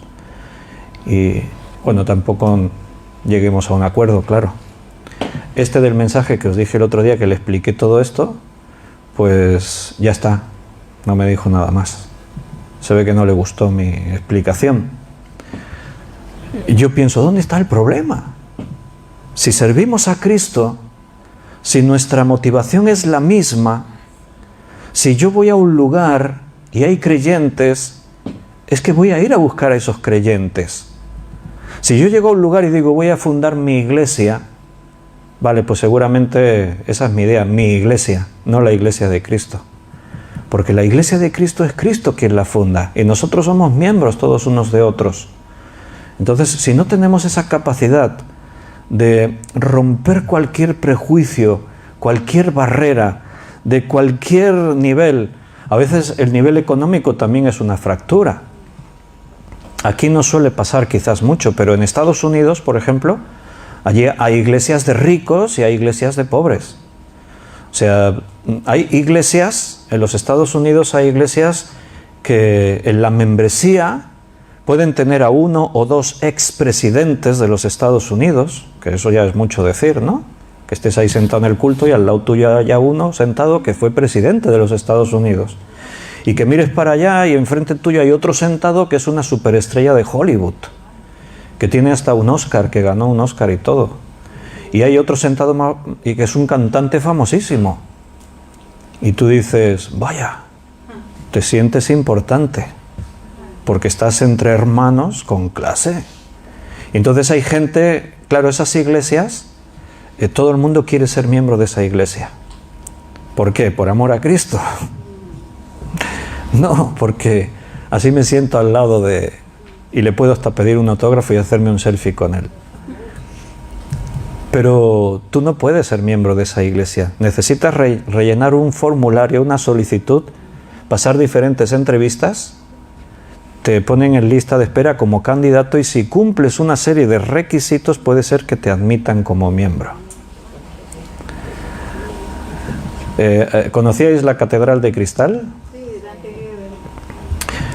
Y bueno, tampoco lleguemos a un acuerdo, claro. Este del mensaje que os dije el otro día, que le expliqué todo esto, pues ya está, no me dijo nada más. Se ve que no le gustó mi explicación. Y yo pienso, ¿dónde está el problema? Si servimos a Cristo, si nuestra motivación es la misma, si yo voy a un lugar y hay creyentes, es que voy a ir a buscar a esos creyentes. Si yo llego a un lugar y digo, voy a fundar mi iglesia, vale, pues seguramente esa es mi idea, mi iglesia, no la iglesia de Cristo. Porque la iglesia de Cristo es Cristo quien la funda, y nosotros somos miembros todos unos de otros. Entonces, si no tenemos esa capacidad de romper cualquier prejuicio, cualquier barrera, de cualquier nivel, a veces el nivel económico también es una fractura. Aquí no suele pasar quizás mucho, pero en Estados Unidos, por ejemplo, allí hay iglesias de ricos y hay iglesias de pobres. O sea, hay iglesias, en los Estados Unidos hay iglesias que en la membresía pueden tener a 1 o 2 expresidentes de los Estados Unidos, que eso ya es mucho decir, ¿no? Que estés ahí sentado en el culto y al lado tuyo haya uno sentado que fue presidente de los Estados Unidos. Y que mires para allá y enfrente tuyo hay otro sentado que es una superestrella de Hollywood, que tiene hasta un Oscar, que ganó un Oscar y todo. Y hay otro sentado y que es un cantante famosísimo. Y tú dices, vaya, te sientes importante, porque estás entre hermanos con clase. Entonces hay gente, claro, esas iglesias, todo el mundo quiere ser miembro de esa iglesia. ¿Por qué? ¿Por amor a Cristo? No, porque así me siento al lado de... y le puedo hasta pedir un autógrafo y hacerme un selfie con él. Pero tú no puedes ser miembro de esa iglesia. Necesitas rellenar un formulario, una solicitud, pasar diferentes entrevistas, te ponen en lista de espera como candidato y si cumples una serie de requisitos puede ser que te admitan como miembro. ¿Conocíais la Catedral de Cristal?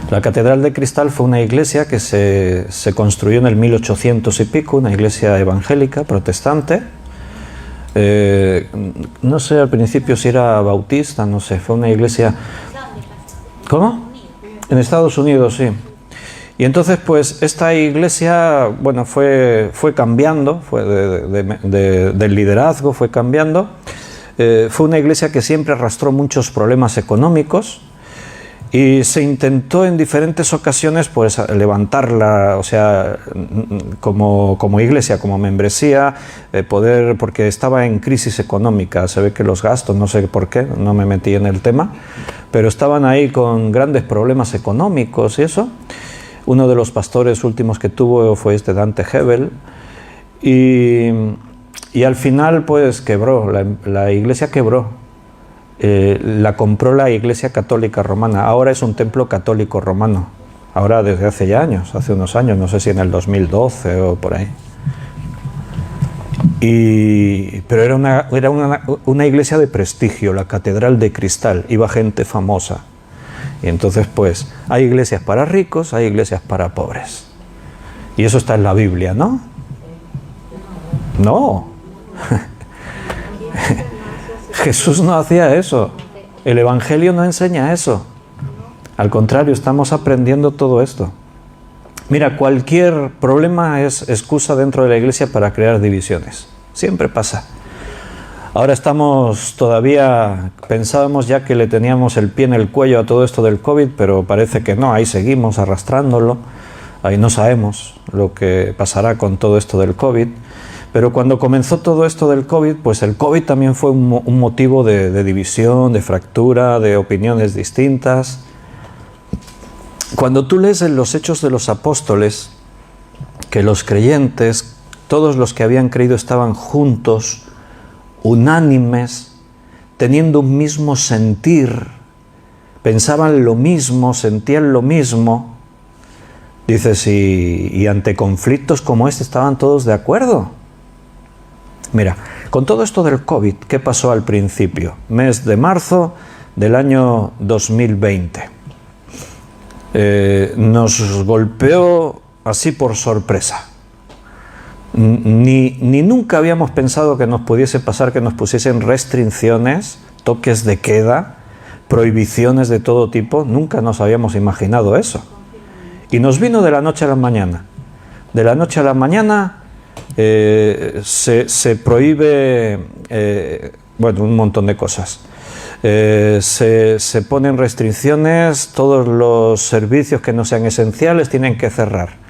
La Catedral de Cristal fue una iglesia que se construyó en el 1800 y pico, una iglesia evangélica, protestante. No sé al principio si era bautista, no sé, fue una iglesia... ¿Cómo? En Estados Unidos, sí. Y entonces, pues, esta iglesia, bueno, fue cambiando, fue del liderazgo, fue cambiando. Fue una iglesia que siempre arrastró muchos problemas económicos y se intentó en diferentes ocasiones, pues, levantarla, o sea, como iglesia, como membresía, poder, porque estaba en crisis económica. Se ve que los gastos, no sé por qué, no me metí en el tema, pero estaban ahí con grandes problemas económicos y eso. Uno de los pastores últimos que tuvo fue Dante Hebel y al final pues quebró, la iglesia quebró. La compró la Iglesia Católica Romana. Ahora es un templo católico romano. Ahora desde hace ya años, hace unos años, no sé si en el 2012 o por ahí. Pero era una iglesia de prestigio, la Catedral de Cristal. Iba gente famosa. Y entonces, pues, hay iglesias para ricos, hay iglesias para pobres. Y eso está en la Biblia, ¿no? No. Jesús no hacía eso. El Evangelio no enseña eso. Al contrario, estamos aprendiendo todo esto. Mira, cualquier problema es excusa dentro de la iglesia para crear divisiones. Siempre pasa. Ahora estamos todavía, pensábamos ya que le teníamos el pie en el cuello a todo esto del COVID, pero parece que no, ahí seguimos arrastrándolo. Ahí no sabemos lo que pasará con todo esto del COVID. Pero cuando comenzó todo esto del COVID, pues el COVID también fue un motivo de división, de fractura, de opiniones distintas. Cuando tú lees en los Hechos de los Apóstoles que los creyentes, todos los que habían creído estaban juntos, unánimes, teniendo un mismo sentir, pensaban lo mismo, sentían lo mismo, dices, y ante conflictos como este estaban todos de acuerdo. Mira, con todo esto del COVID, ¿qué pasó al principio? Mes de marzo del año 2020. Nos golpeó así por sorpresa. Ni nunca habíamos pensado que nos pudiese pasar que nos pusiesen restricciones, toques de queda, prohibiciones de todo tipo. Nunca nos habíamos imaginado eso. Y nos vino de la noche a la mañana. De la noche a la mañana se prohíbe, bueno, un montón de cosas. Se ponen restricciones, todos los servicios que no sean esenciales tienen que cerrar.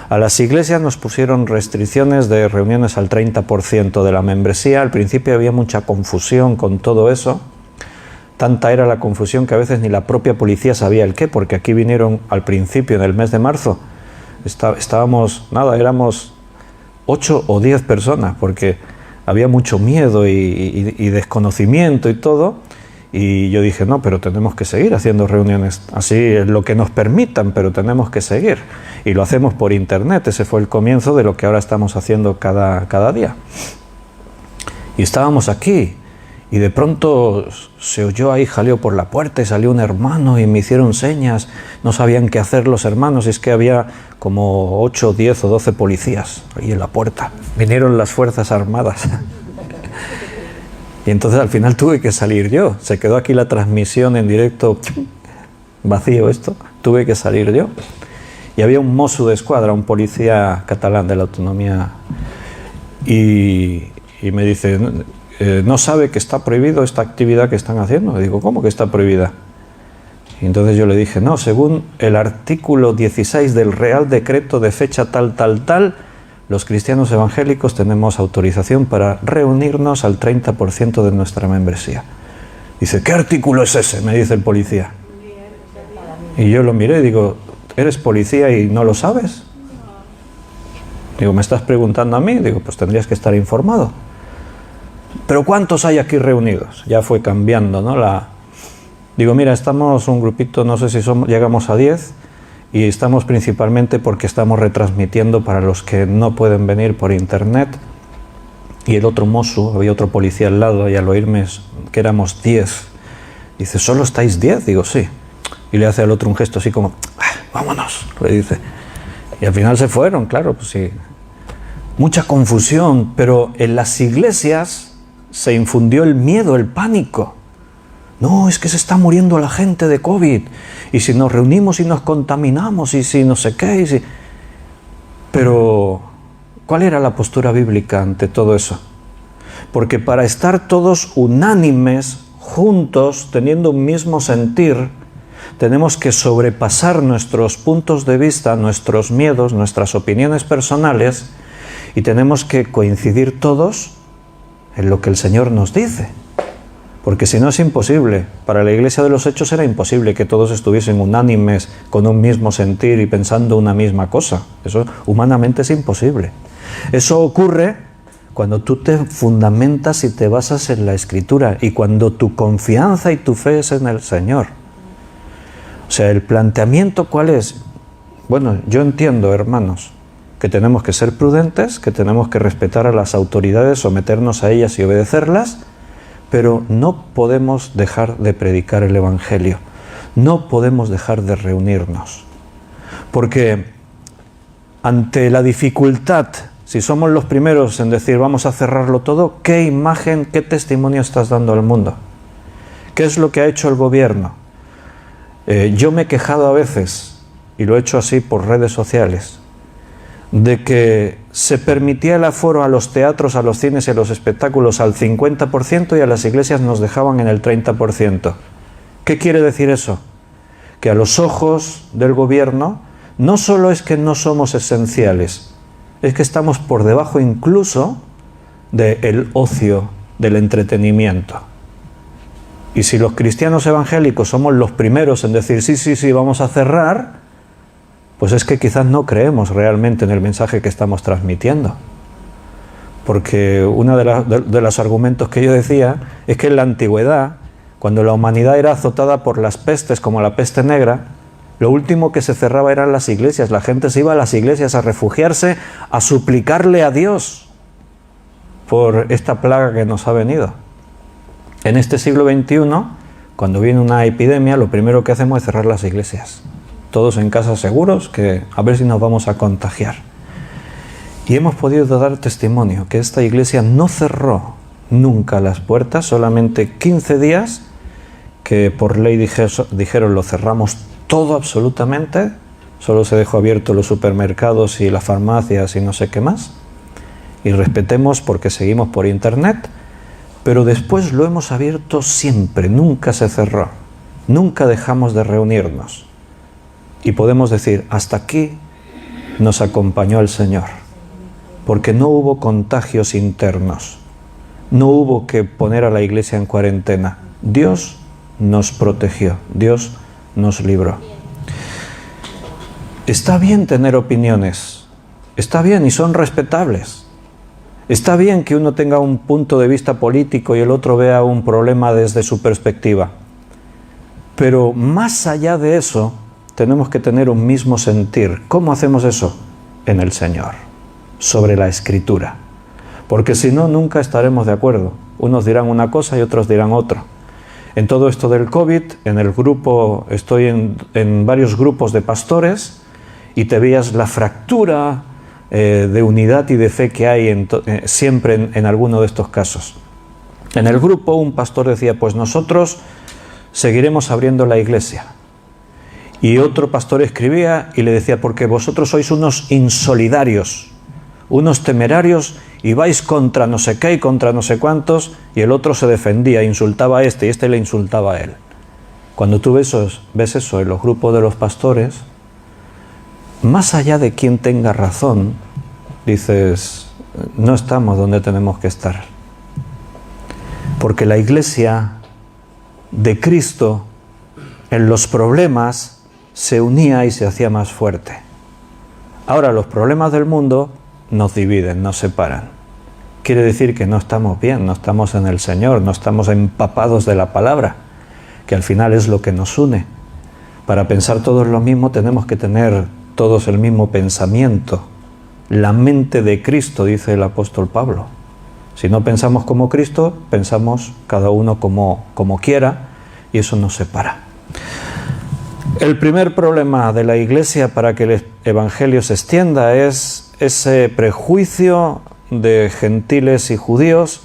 A las iglesias nos pusieron restricciones de reuniones al 30% de la membresía. Al principio había mucha confusión con todo eso. Tanta era la confusión que a veces ni la propia policía sabía el qué, porque aquí vinieron al principio, en el mes de marzo, estábamos, nada, éramos 8 o 10 personas, porque había mucho miedo y desconocimiento y todo. Y yo dije, no, pero tenemos que seguir haciendo reuniones, así es lo que nos permitan, pero tenemos que seguir. Y lo hacemos por internet. Ese fue el comienzo de lo que ahora estamos haciendo cada día. Y estábamos aquí, y de pronto se oyó ahí, jaleo por la puerta, y salió un hermano, y me hicieron señas. No sabían qué hacer los hermanos, y es que había como 8, 10 o 12 policías ahí en la puerta. Vinieron las Fuerzas Armadas. Y entonces al final tuve que salir yo. Se quedó aquí la transmisión en directo, vacío esto, tuve que salir yo. Y había un mosso de escuadra, un policía catalán de la autonomía, y me dice, ¿no sabe que está prohibido esta actividad que están haciendo? Y digo, ¿cómo que está prohibida? Y entonces yo le dije, no, según el artículo 16 del Real Decreto de fecha tal, los cristianos evangélicos tenemos autorización para reunirnos al 30% de nuestra membresía. Dice, ¿qué artículo es ese?, me dice el policía. Y yo lo miré y digo, ¿eres policía y no lo sabes? Digo, ¿me estás preguntando a mí? Digo, pues tendrías que estar informado. ¿Pero cuántos hay aquí reunidos? Ya fue cambiando, ¿no? Digo, mira, estamos un grupito, no sé si llegamos a 10, y estamos principalmente porque estamos retransmitiendo para los que no pueden venir por internet. Y el otro mozo, había otro policía al lado, y al oírme que éramos 10, dice, ¿solo estáis 10? Digo, sí. Y le hace al otro un gesto así como, vámonos, le dice. Y al final se fueron, claro, pues sí. Mucha confusión, pero en las iglesias se infundió el miedo, el pánico. No, es que se está muriendo la gente de COVID, y si nos reunimos y nos contaminamos, y si no sé qué, y si... Pero, ¿cuál era la postura bíblica ante todo eso? Porque para estar todos unánimes, juntos, teniendo un mismo sentir, tenemos que sobrepasar nuestros puntos de vista, nuestros miedos, nuestras opiniones personales, y tenemos que coincidir todos en lo que el Señor nos dice. Porque si no es imposible. Para la Iglesia de los Hechos era imposible que todos estuviesen unánimes, con un mismo sentir y pensando una misma cosa. Eso humanamente es imposible. Eso ocurre cuando tú te fundamentas y te basas en la Escritura, y cuando tu confianza y tu fe es en el Señor. O sea, el planteamiento, ¿cuál es? Bueno, yo entiendo, hermanos, que tenemos que ser prudentes, que tenemos que respetar a las autoridades, someternos a ellas y obedecerlas, pero no podemos dejar de predicar el Evangelio, no podemos dejar de reunirnos, porque ante la dificultad, si somos los primeros en decir vamos a cerrarlo todo, ¿qué imagen, qué testimonio estás dando al mundo? ¿Qué es lo que ha hecho el gobierno? Yo me he quejado a veces, y lo he hecho así por redes sociales, de que se permitía el aforo a los teatros, a los cines y a los espectáculos al 50% y a las iglesias nos dejaban en el 30%. ¿Qué quiere decir eso? Que a los ojos del gobierno no solo es que no somos esenciales, es que estamos por debajo incluso del ocio, del entretenimiento. Y si los cristianos evangélicos somos los primeros en decir sí, vamos a cerrar, pues es que quizás no creemos realmente en el mensaje que estamos transmitiendo. Porque uno de los argumentos que yo decía es que en la antigüedad, cuando la humanidad era azotada por las pestes, como la peste negra, lo último que se cerraba eran las iglesias. La gente se iba a las iglesias a refugiarse, a suplicarle a Dios por esta plaga que nos ha venido. En este siglo XXI, cuando viene una epidemia, lo primero que hacemos es cerrar las iglesias. Todos en casa seguros, que a ver si nos vamos a contagiar. Y hemos podido dar testimonio que esta iglesia no cerró nunca las puertas, solamente 15 días que por ley dijeron lo cerramos todo absolutamente, solo se dejó abierto los supermercados y las farmacias y no sé qué más, y respetemos porque seguimos por internet, pero después lo hemos abierto siempre, nunca se cerró, nunca dejamos de reunirnos. Y podemos decir, hasta aquí nos acompañó el Señor, porque no hubo contagios internos, no hubo que poner a la iglesia en cuarentena. Dios nos protegió, Dios nos libró. Está bien tener opiniones, está bien y son respetables. Está bien que uno tenga un punto de vista político y el otro vea un problema desde su perspectiva. Pero más allá de eso, tenemos que tener un mismo sentir. ¿Cómo hacemos eso? En el Señor, sobre la Escritura. Porque si no, nunca estaremos de acuerdo. Unos dirán una cosa y otros dirán otra. En todo esto del COVID, en el grupo, estoy en varios grupos de pastores y te veías la fractura de unidad y de fe que hay siempre en alguno de estos casos. En el grupo un pastor decía, pues nosotros seguiremos abriendo la iglesia. Y otro pastor escribía y le decía, porque vosotros sois unos insolidarios, unos temerarios y vais contra no sé qué y contra no sé cuántos, y el otro se defendía, insultaba a este y este le insultaba a él. Cuando tú ves eso en los grupos de los pastores, más allá de quien tenga razón, dices, no estamos donde tenemos que estar. Porque la Iglesia de Cristo en los problemas se unía y se hacía más fuerte. Ahora los problemas del mundo nos dividen, nos separan. Quiere decir que no estamos bien, no estamos en el Señor, no estamos empapados de la palabra, que al final es lo que nos une. Para pensar todos lo mismo tenemos que tener todos el mismo pensamiento. La mente de Cristo, dice el apóstol Pablo. Si no pensamos como Cristo, pensamos cada uno como quiera, y eso nos separa. El primer problema de la Iglesia para que el Evangelio se extienda es ese prejuicio de gentiles y judíos,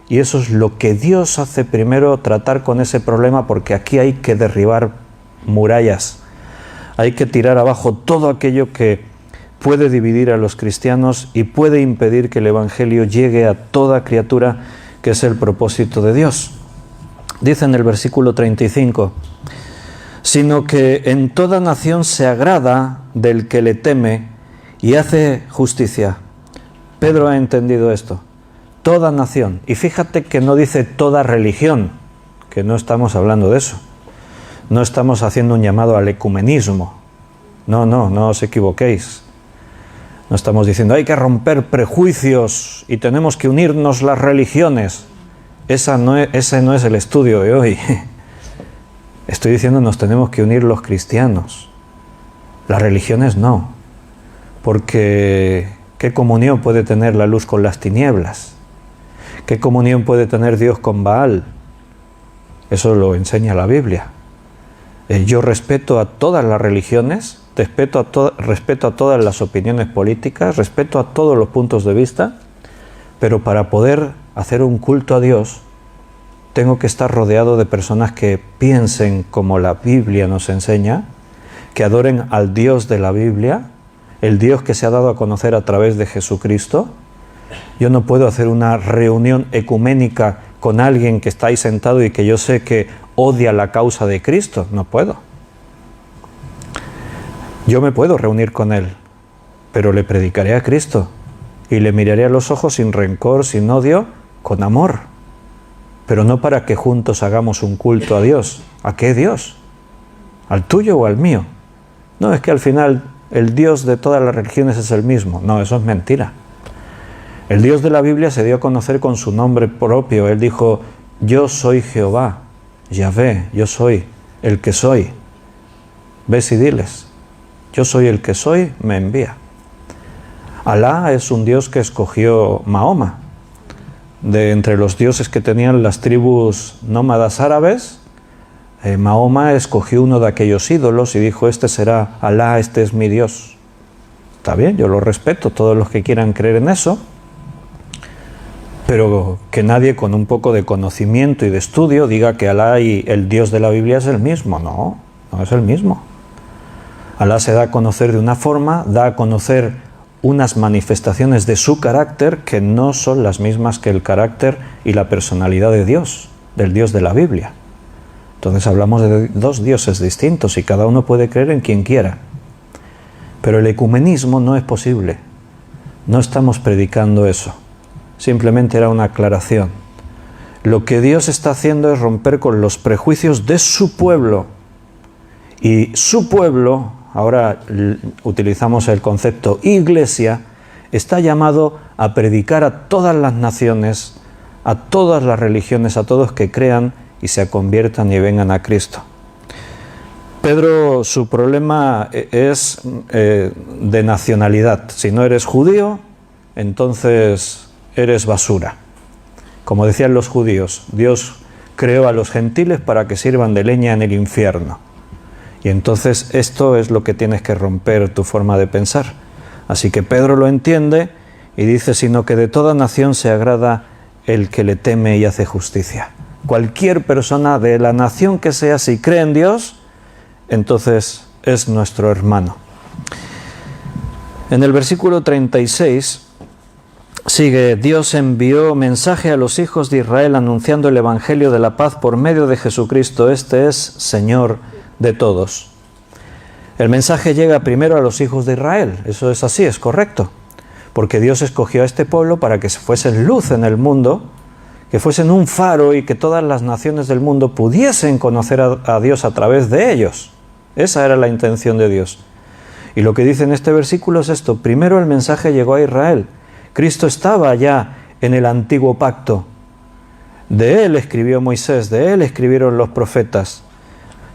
y eso es lo que Dios hace primero, tratar con ese problema, porque aquí hay que derribar murallas, hay que tirar abajo todo aquello que puede dividir a los cristianos y puede impedir que el Evangelio llegue a toda criatura, que es el propósito de Dios. Dice en el versículo 35, sino que en toda nación se agrada del que le teme y hace justicia. Pedro ha entendido esto. Toda nación. Y fíjate que no dice toda religión, que no estamos hablando de eso. No estamos haciendo un llamado al ecumenismo. No os equivoquéis. No estamos diciendo hay que romper prejuicios y tenemos que unirnos las religiones. Ese no es el estudio de hoy. Estoy diciendo nos tenemos que unir los cristianos. Las religiones no. Porque ¿qué comunión puede tener la luz con las tinieblas? ¿Qué comunión puede tener Dios con Baal? Eso lo enseña la Biblia. Yo respeto a todas las religiones, respeto a todas las opiniones políticas, respeto a todos los puntos de vista, pero para poder hacer un culto a Dios, tengo que estar rodeado de personas que piensen como la Biblia nos enseña, que adoren al Dios de la Biblia, el Dios que se ha dado a conocer a través de Jesucristo. Yo no puedo hacer una reunión ecuménica con alguien que está ahí sentado y que yo sé que odia la causa de Cristo. No puedo. Yo me puedo reunir con él, pero le predicaré a Cristo y le miraré a los ojos sin rencor, sin odio, con amor. Pero no para que juntos hagamos un culto a Dios. ¿A qué Dios? ¿Al tuyo o al mío? No, es que al final el Dios de todas las religiones es el mismo. No, eso es mentira. El Dios de la Biblia se dio a conocer con su nombre propio. Él dijo, yo soy Jehová, Yahvé, yo soy el que soy. Ves y diles, yo soy el que soy, me envía. Alá es un Dios que escogió Mahoma. De entre los dioses que tenían las tribus nómadas árabes, Mahoma escogió uno de aquellos ídolos y dijo, este será Alá, este es mi Dios. Está bien, yo lo respeto, todos los que quieran creer en eso, pero que nadie con un poco de conocimiento y de estudio diga que Alá y el Dios de la Biblia es el mismo. No es el mismo. Alá se da a conocer de una forma, da a conocer unas manifestaciones de su carácter que no son las mismas que el carácter y la personalidad de Dios, del Dios de la Biblia. Entonces hablamos de dos dioses distintos y cada uno puede creer en quien quiera. Pero el ecumenismo no es posible. No estamos predicando eso. Simplemente era una aclaración. Lo que Dios está haciendo es romper con los prejuicios de su pueblo. Y su pueblo, ahora utilizamos el concepto iglesia, está llamado a predicar a todas las naciones, a todas las religiones, a todos que crean y se conviertan y vengan a Cristo. Pedro, su problema es de nacionalidad. Si no eres judío, entonces eres basura. Como decían los judíos, Dios creó a los gentiles para que sirvan de leña en el infierno. Y entonces esto es lo que tienes que romper tu forma de pensar. Así que Pedro lo entiende y dice, sino que de toda nación se agrada el que le teme y hace justicia. Cualquier persona de la nación que sea, si cree en Dios, entonces es nuestro hermano. En el versículo 36 Sigue, Dios envió mensaje a los hijos de Israel anunciando el Evangelio de la paz por medio de Jesucristo. Este es Señor de todos. El mensaje llega primero a los hijos de Israel. Eso es así, es correcto. Porque Dios escogió a este pueblo para que fuesen luz en el mundo, que fuesen un faro y que todas las naciones del mundo pudiesen conocer a Dios a través de ellos. Esa era la intención de Dios. Y lo que dice en este versículo es esto. Primero el mensaje llegó a Israel. Cristo estaba ya en el antiguo pacto. De él escribió Moisés, de él escribieron los profetas.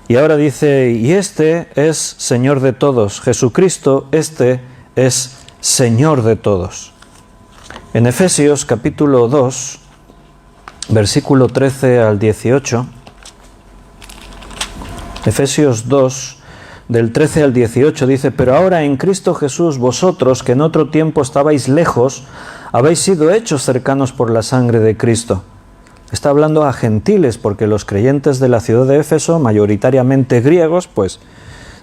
Y ahora dice, y este es Señor de todos. Jesucristo, este es Señor de todos. En Efesios capítulo 2, versículo 13 al 18. Efesios 2, del 13 al 18 dice, pero ahora en Cristo Jesús vosotros, que en otro tiempo estabais lejos, habéis sido hechos cercanos por la sangre de Cristo. Está hablando a gentiles, porque los creyentes de la ciudad de Éfeso, mayoritariamente griegos, pues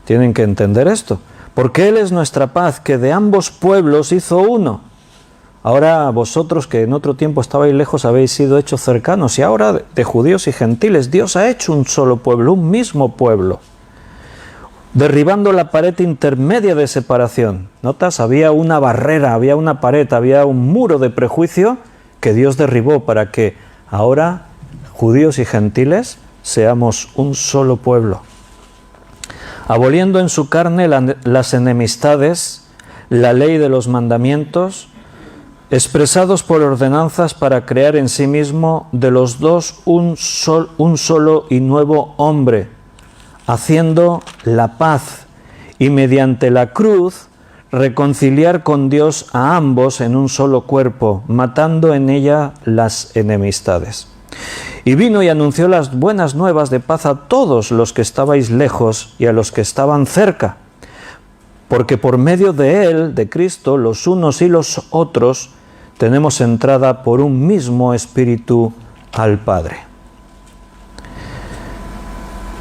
tienen que entender esto. Porque Él es nuestra paz, que de ambos pueblos hizo uno. Ahora vosotros, que en otro tiempo estabais lejos, habéis sido hechos cercanos, y ahora de judíos y gentiles, Dios ha hecho un solo pueblo, un mismo pueblo, derribando la pared intermedia de separación. ¿Notas? Había una barrera, había una pared, había un muro de prejuicio que Dios derribó para que ahora judíos y gentiles seamos un solo pueblo. Aboliendo en su carne las enemistades, la ley de los mandamientos, expresados por ordenanzas para crear en sí mismo de los dos un solo y nuevo hombre, haciendo la paz y mediante la cruz reconciliar con Dios a ambos en un solo cuerpo, matando en ella las enemistades. Y vino y anunció las buenas nuevas de paz a todos los que estabais lejos y a los que estaban cerca, porque por medio de Él, de Cristo, los unos y los otros, tenemos entrada por un mismo Espíritu al Padre.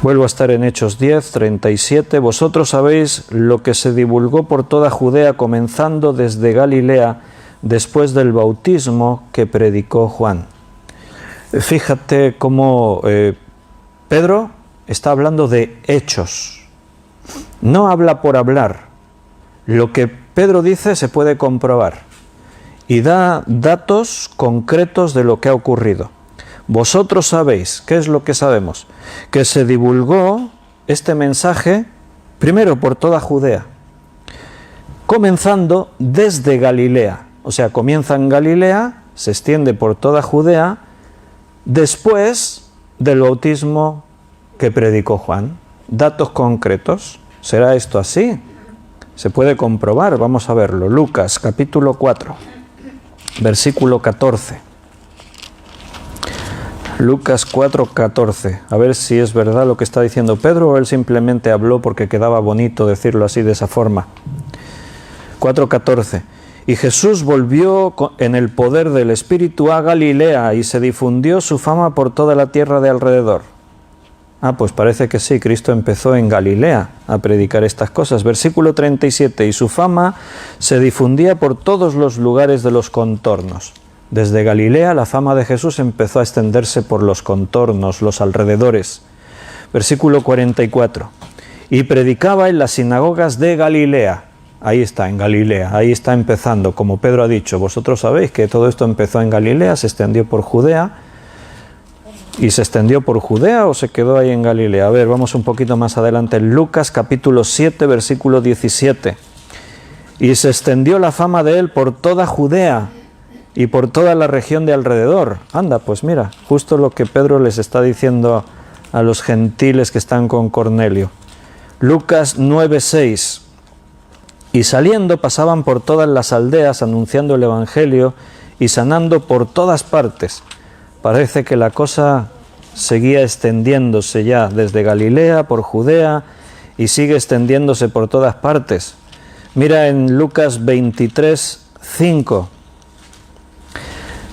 Vuelvo a estar en Hechos 10, 37. Vosotros sabéis lo que se divulgó por toda Judea, comenzando desde Galilea, después del bautismo que predicó Juan. Fíjate cómo Pedro está hablando de hechos. No habla por hablar. Lo que Pedro dice se puede comprobar. Y da datos concretos de lo que ha ocurrido. Vosotros sabéis, ¿qué es lo que sabemos? Que se divulgó este mensaje primero por toda Judea, comenzando desde Galilea. O sea, comienza en Galilea, se extiende por toda Judea, después del bautismo que predicó Juan. Datos concretos. ¿Será esto así? Se puede comprobar, vamos a verlo. Lucas capítulo 4, versículo 14. Lucas 4:14. A ver si es verdad lo que está diciendo Pedro o él simplemente habló porque quedaba bonito decirlo así de esa forma. 4:14. Y Jesús volvió en el poder del Espíritu a Galilea y se difundió su fama por toda la tierra de alrededor. Pues parece que sí, Cristo empezó en Galilea a predicar estas cosas. Versículo 37. Y su fama se difundía por todos los lugares de los contornos. Desde Galilea la fama de Jesús empezó a extenderse por los contornos, los alrededores. Versículo 44. Y predicaba en las sinagogas de Galilea. Ahí está, en Galilea, ahí está empezando, como Pedro ha dicho. Vosotros sabéis que todo esto empezó en Galilea, se extendió por Judea. ¿Y se extendió por Judea o se quedó ahí en Galilea? A ver, vamos un poquito más adelante. En Lucas capítulo 7, versículo 17. Y se extendió la fama de él por toda Judea y por toda la región de alrededor. Anda, pues mira, justo lo que Pedro les está diciendo a los gentiles que están con Cornelio. Lucas 9:6. Y saliendo pasaban por todas las aldeas anunciando el Evangelio y sanando por todas partes. Parece que la cosa seguía extendiéndose ya desde Galilea, por Judea, y sigue extendiéndose por todas partes. Mira en Lucas 23:5.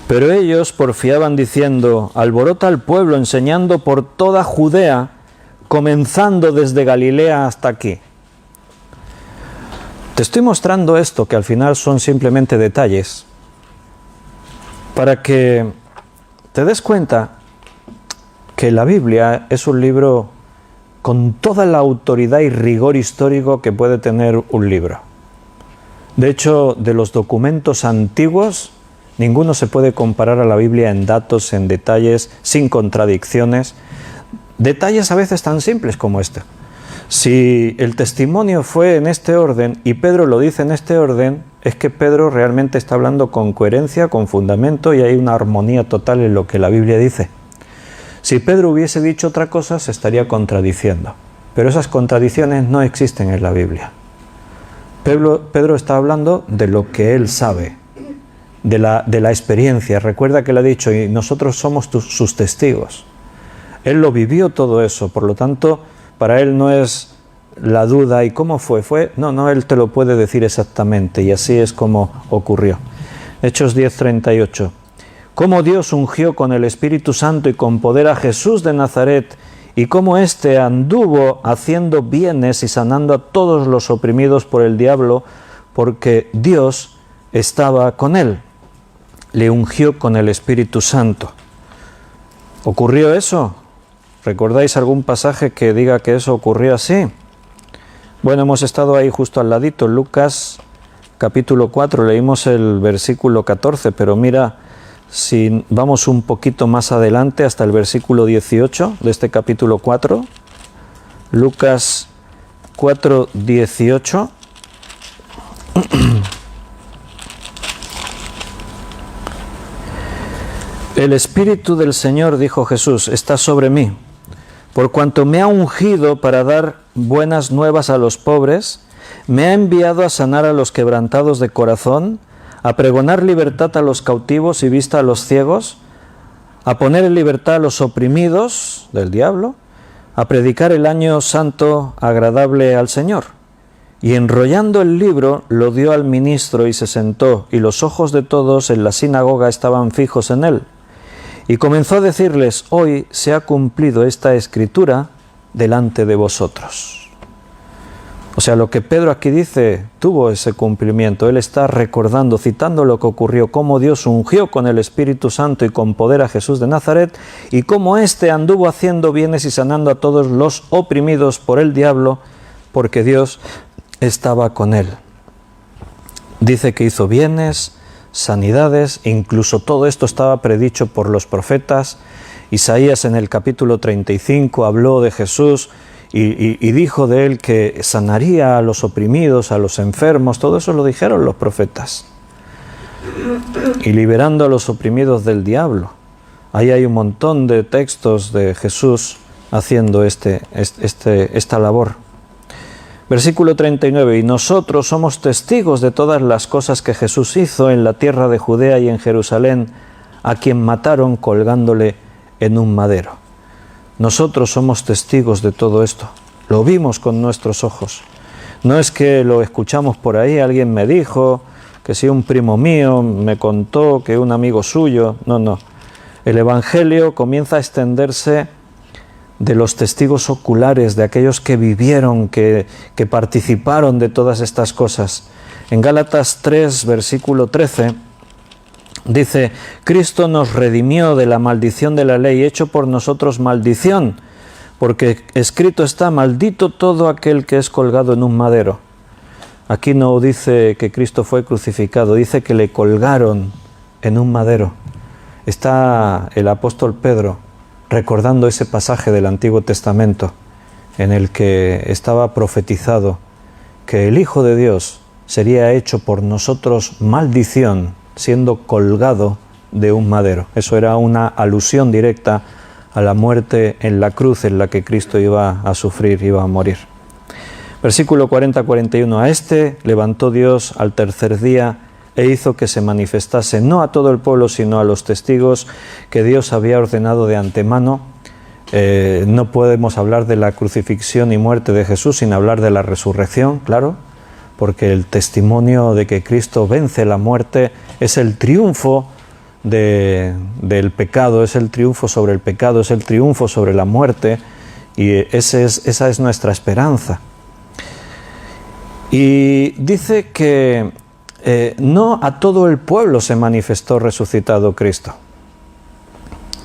Pero ellos porfiaban diciendo, alborota al pueblo, enseñando por toda Judea, comenzando desde Galilea hasta aquí. Te estoy mostrando esto, que al final son simplemente detalles, para que te des cuenta que la Biblia es un libro con toda la autoridad y rigor histórico que puede tener un libro. De hecho, de los documentos antiguos, ninguno se puede comparar a la Biblia en datos, en detalles, sin contradicciones. Detalles a veces tan simples como este. Si el testimonio fue en este orden y Pedro lo dice en este orden, es que Pedro realmente está hablando con coherencia, con fundamento, y hay una armonía total en lo que la Biblia dice. Si Pedro hubiese dicho otra cosa, se estaría contradiciendo. Pero esas contradicciones no existen en la Biblia. Pedro está hablando de lo que él sabe, de la experiencia. Recuerda que le ha dicho, y nosotros somos sus testigos. Él lo vivió todo eso, por lo tanto, para él no es la duda, ¿y cómo fue? No, él te lo puede decir exactamente, y así es como ocurrió. Hechos 10:38. Cómo Dios ungió con el Espíritu Santo y con poder a Jesús de Nazaret, y cómo éste anduvo haciendo bienes y sanando a todos los oprimidos por el diablo, porque Dios estaba con él. Le ungió con el Espíritu Santo. ¿Ocurrió eso? ¿Recordáis algún pasaje que diga que eso ocurrió así? Bueno, hemos estado ahí justo al ladito, Lucas capítulo 4, leímos el versículo 14, pero mira, si vamos un poquito más adelante hasta el versículo 18 de este capítulo 4, Lucas 4:18. El Espíritu del Señor, dijo Jesús, está sobre mí, por cuanto me ha ungido para dar buenas nuevas a los pobres, me ha enviado a sanar a los quebrantados de corazón, a pregonar libertad a los cautivos y vista a los ciegos, a poner en libertad a los oprimidos del diablo, a predicar el año santo agradable al Señor. Y enrollando el libro, lo dio al ministro y se sentó, y los ojos de todos en la sinagoga estaban fijos en él. Y comenzó a decirles, hoy se ha cumplido esta escritura delante de vosotros. O sea, lo que Pedro aquí dice tuvo ese cumplimiento. Él está recordando, citando lo que ocurrió, cómo Dios ungió con el Espíritu Santo y con poder a Jesús de Nazaret, y cómo éste anduvo haciendo bienes y sanando a todos los oprimidos por el diablo, porque Dios estaba con él. Dice que hizo bienes, sanidades, incluso todo esto estaba predicho por los profetas. Isaías en el capítulo 35 habló de Jesús y dijo de él que sanaría a los oprimidos, a los enfermos, todo eso lo dijeron los profetas. Y liberando a los oprimidos del diablo. Ahí hay un montón de textos de Jesús haciendo esta labor. Versículo 39, y nosotros somos testigos de todas las cosas que Jesús hizo en la tierra de Judea y en Jerusalén, a quien mataron colgándole en un madero. Nosotros somos testigos de todo esto, lo vimos con nuestros ojos. No es que lo escuchamos por ahí, alguien me dijo, que si un primo mío me contó, que un amigo suyo, no. El Evangelio comienza a extenderse de los testigos oculares, de aquellos que vivieron, que participaron de todas estas cosas. En Gálatas 3, versículo 13, dice, Cristo nos redimió de la maldición de la ley, hecho por nosotros maldición, porque escrito está, maldito todo aquel que es colgado en un madero. Aquí no dice que Cristo fue crucificado, dice que le colgaron en un madero. Está el apóstol Pedro recordando ese pasaje del Antiguo Testamento en el que estaba profetizado que el Hijo de Dios sería hecho por nosotros maldición, siendo colgado de un madero. Eso era una alusión directa a la muerte en la cruz en la que Cristo iba a sufrir, iba a morir. Versículo 40-41, a este levantó Dios al tercer día e hizo que se manifestase no a todo el pueblo, sino a los testigos que Dios había ordenado de antemano. No podemos hablar de la crucifixión y muerte de Jesús sin hablar de la resurrección, claro, porque el testimonio de que Cristo vence la muerte es el triunfo del pecado, es el triunfo sobre el pecado, es el triunfo sobre la muerte, y esa es nuestra esperanza. Y dice que no a todo el pueblo se manifestó resucitado Cristo.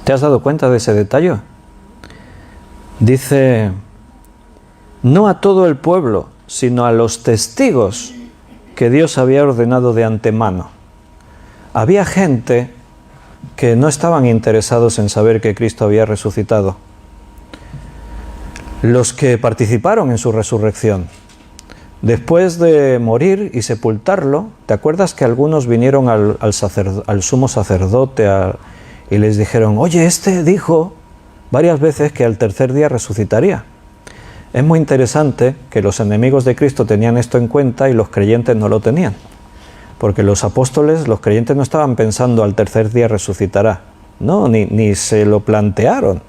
¿Te has dado cuenta de ese detalle? Dice, no a todo el pueblo, sino a los testigos que Dios había ordenado de antemano. Había gente que no estaban interesados en saber que Cristo había resucitado. Los que participaron en su resurrección, después de morir y sepultarlo, ¿te acuerdas que algunos vinieron al sumo sacerdote y les dijeron, oye, este dijo varias veces que al tercer día resucitaría? Es muy interesante que los enemigos de Cristo tenían esto en cuenta y los creyentes no lo tenían. Porque los apóstoles, los creyentes no estaban pensando al tercer día resucitará. No, ni se lo plantearon.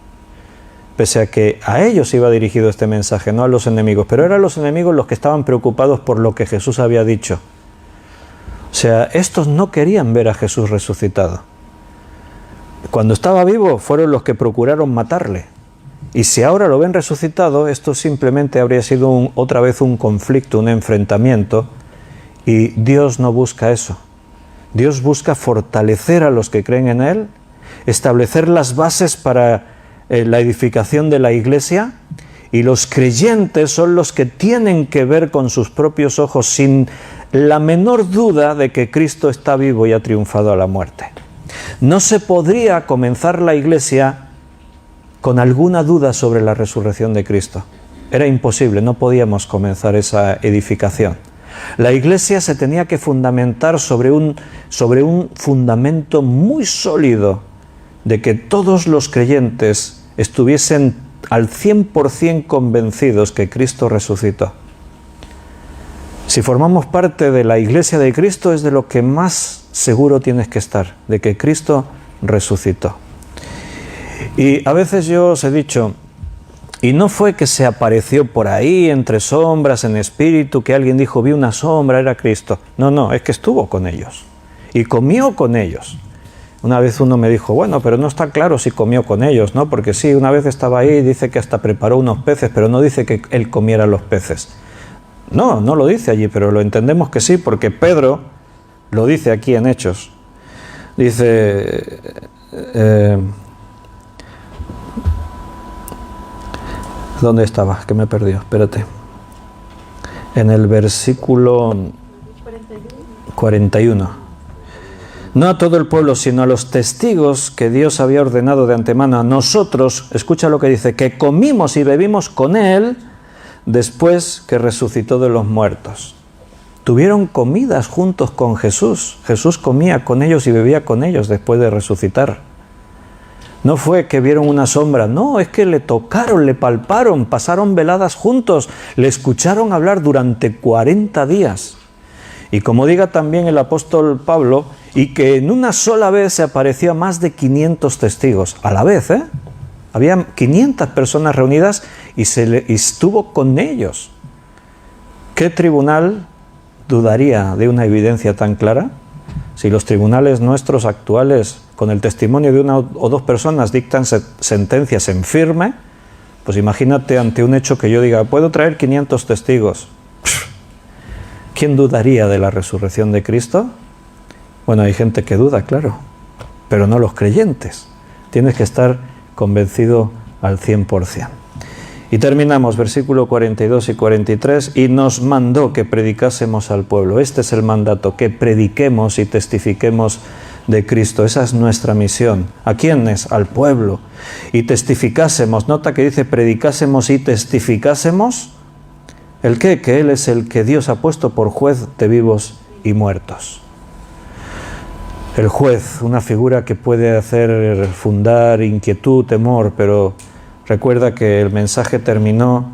Pese a que a ellos iba dirigido este mensaje, no a los enemigos. Pero eran los enemigos los que estaban preocupados por lo que Jesús había dicho. O sea, estos no querían ver a Jesús resucitado. Cuando estaba vivo fueron los que procuraron matarle. Y si ahora lo ven resucitado, esto simplemente habría sido otra vez un conflicto, un enfrentamiento. Y Dios no busca eso. Dios busca fortalecer a los que creen en Él, establecer las bases para la edificación de la iglesia, y los creyentes son los que tienen que ver con sus propios ojos sin la menor duda de que Cristo está vivo y ha triunfado a la muerte. No se podría comenzar la iglesia con alguna duda sobre la resurrección de Cristo. Era imposible, no podíamos comenzar esa edificación. La iglesia se tenía que fundamentar sobre un fundamento muy sólido de que todos los creyentes estuviesen al 100% convencidos que Cristo resucitó. Si formamos parte de la iglesia de Cristo, es de lo que más seguro tienes que estar, de que Cristo resucitó. Y a veces yo os he dicho, y no fue que se apareció por ahí entre sombras, en espíritu, que alguien dijo, vi una sombra, era Cristo. No, es que estuvo con ellos y comió con ellos. Una vez uno me dijo, bueno, pero no está claro si comió con ellos, ¿no? Porque sí, una vez estaba ahí, dice que hasta preparó unos peces, pero no dice que él comiera los peces. No lo dice allí, pero lo entendemos que sí, porque Pedro lo dice aquí en Hechos. Dice, ¿dónde estaba? Que me he perdido, espérate. En el versículo 41. No a todo el pueblo, sino a los testigos que Dios había ordenado de antemano. A nosotros, escucha lo que dice, que comimos y bebimos con Él después que resucitó de los muertos. Tuvieron comidas juntos con Jesús. Jesús comía con ellos y bebía con ellos después de resucitar. No fue que vieron una sombra, no, es que le tocaron, le palparon, pasaron veladas juntos, le escucharon hablar durante 40 días. Y como diga también el apóstol Pablo, y que en una sola vez se apareció a más de 500 testigos, a la vez, Había 500 personas reunidas y estuvo con ellos. ¿Qué tribunal dudaría de una evidencia tan clara? Si los tribunales nuestros actuales, con el testimonio de una o dos personas, dictan sentencias en firme, pues imagínate ante un hecho que yo diga, puedo traer 500 testigos. ¿Quién dudaría de la resurrección de Cristo? Bueno, hay gente que duda, claro, pero no los creyentes. Tienes que estar convencido al 100%. Y terminamos, versículo 42 y 43, y nos mandó que predicásemos al pueblo. Este es el mandato, que prediquemos y testifiquemos de Cristo. Esa es nuestra misión. ¿A quiénes? Al pueblo. Y testificásemos, nota que dice predicásemos y testificásemos. ¿El qué? Que Él es el que Dios ha puesto por juez de vivos y muertos. El juez, una figura que puede hacer fundar inquietud, temor, pero recuerda que el mensaje terminó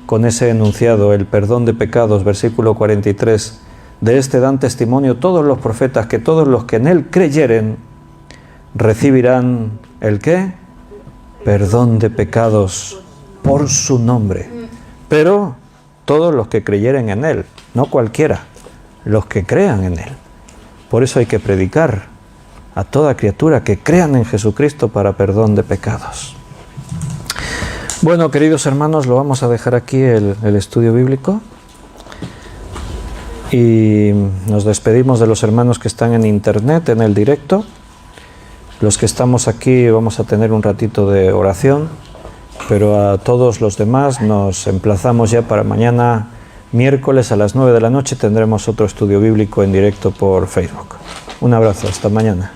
con ese enunciado, el perdón de pecados, versículo 43. De este dan testimonio todos los profetas, que todos los que en Él creyeren recibirán, ¿el qué? Perdón de pecados por su nombre. Pero todos los que creyeren en Él, no cualquiera, los que crean en Él. Por eso hay que predicar a toda criatura que crean en Jesucristo para perdón de pecados. Bueno, queridos hermanos, lo vamos a dejar aquí el estudio bíblico. Y nos despedimos de los hermanos que están en internet, en el directo. Los que estamos aquí vamos a tener un ratito de oración, pero a todos los demás nos emplazamos ya para mañana, miércoles a las 9 de la noche, tendremos otro estudio bíblico en directo por Facebook. Un abrazo, hasta mañana.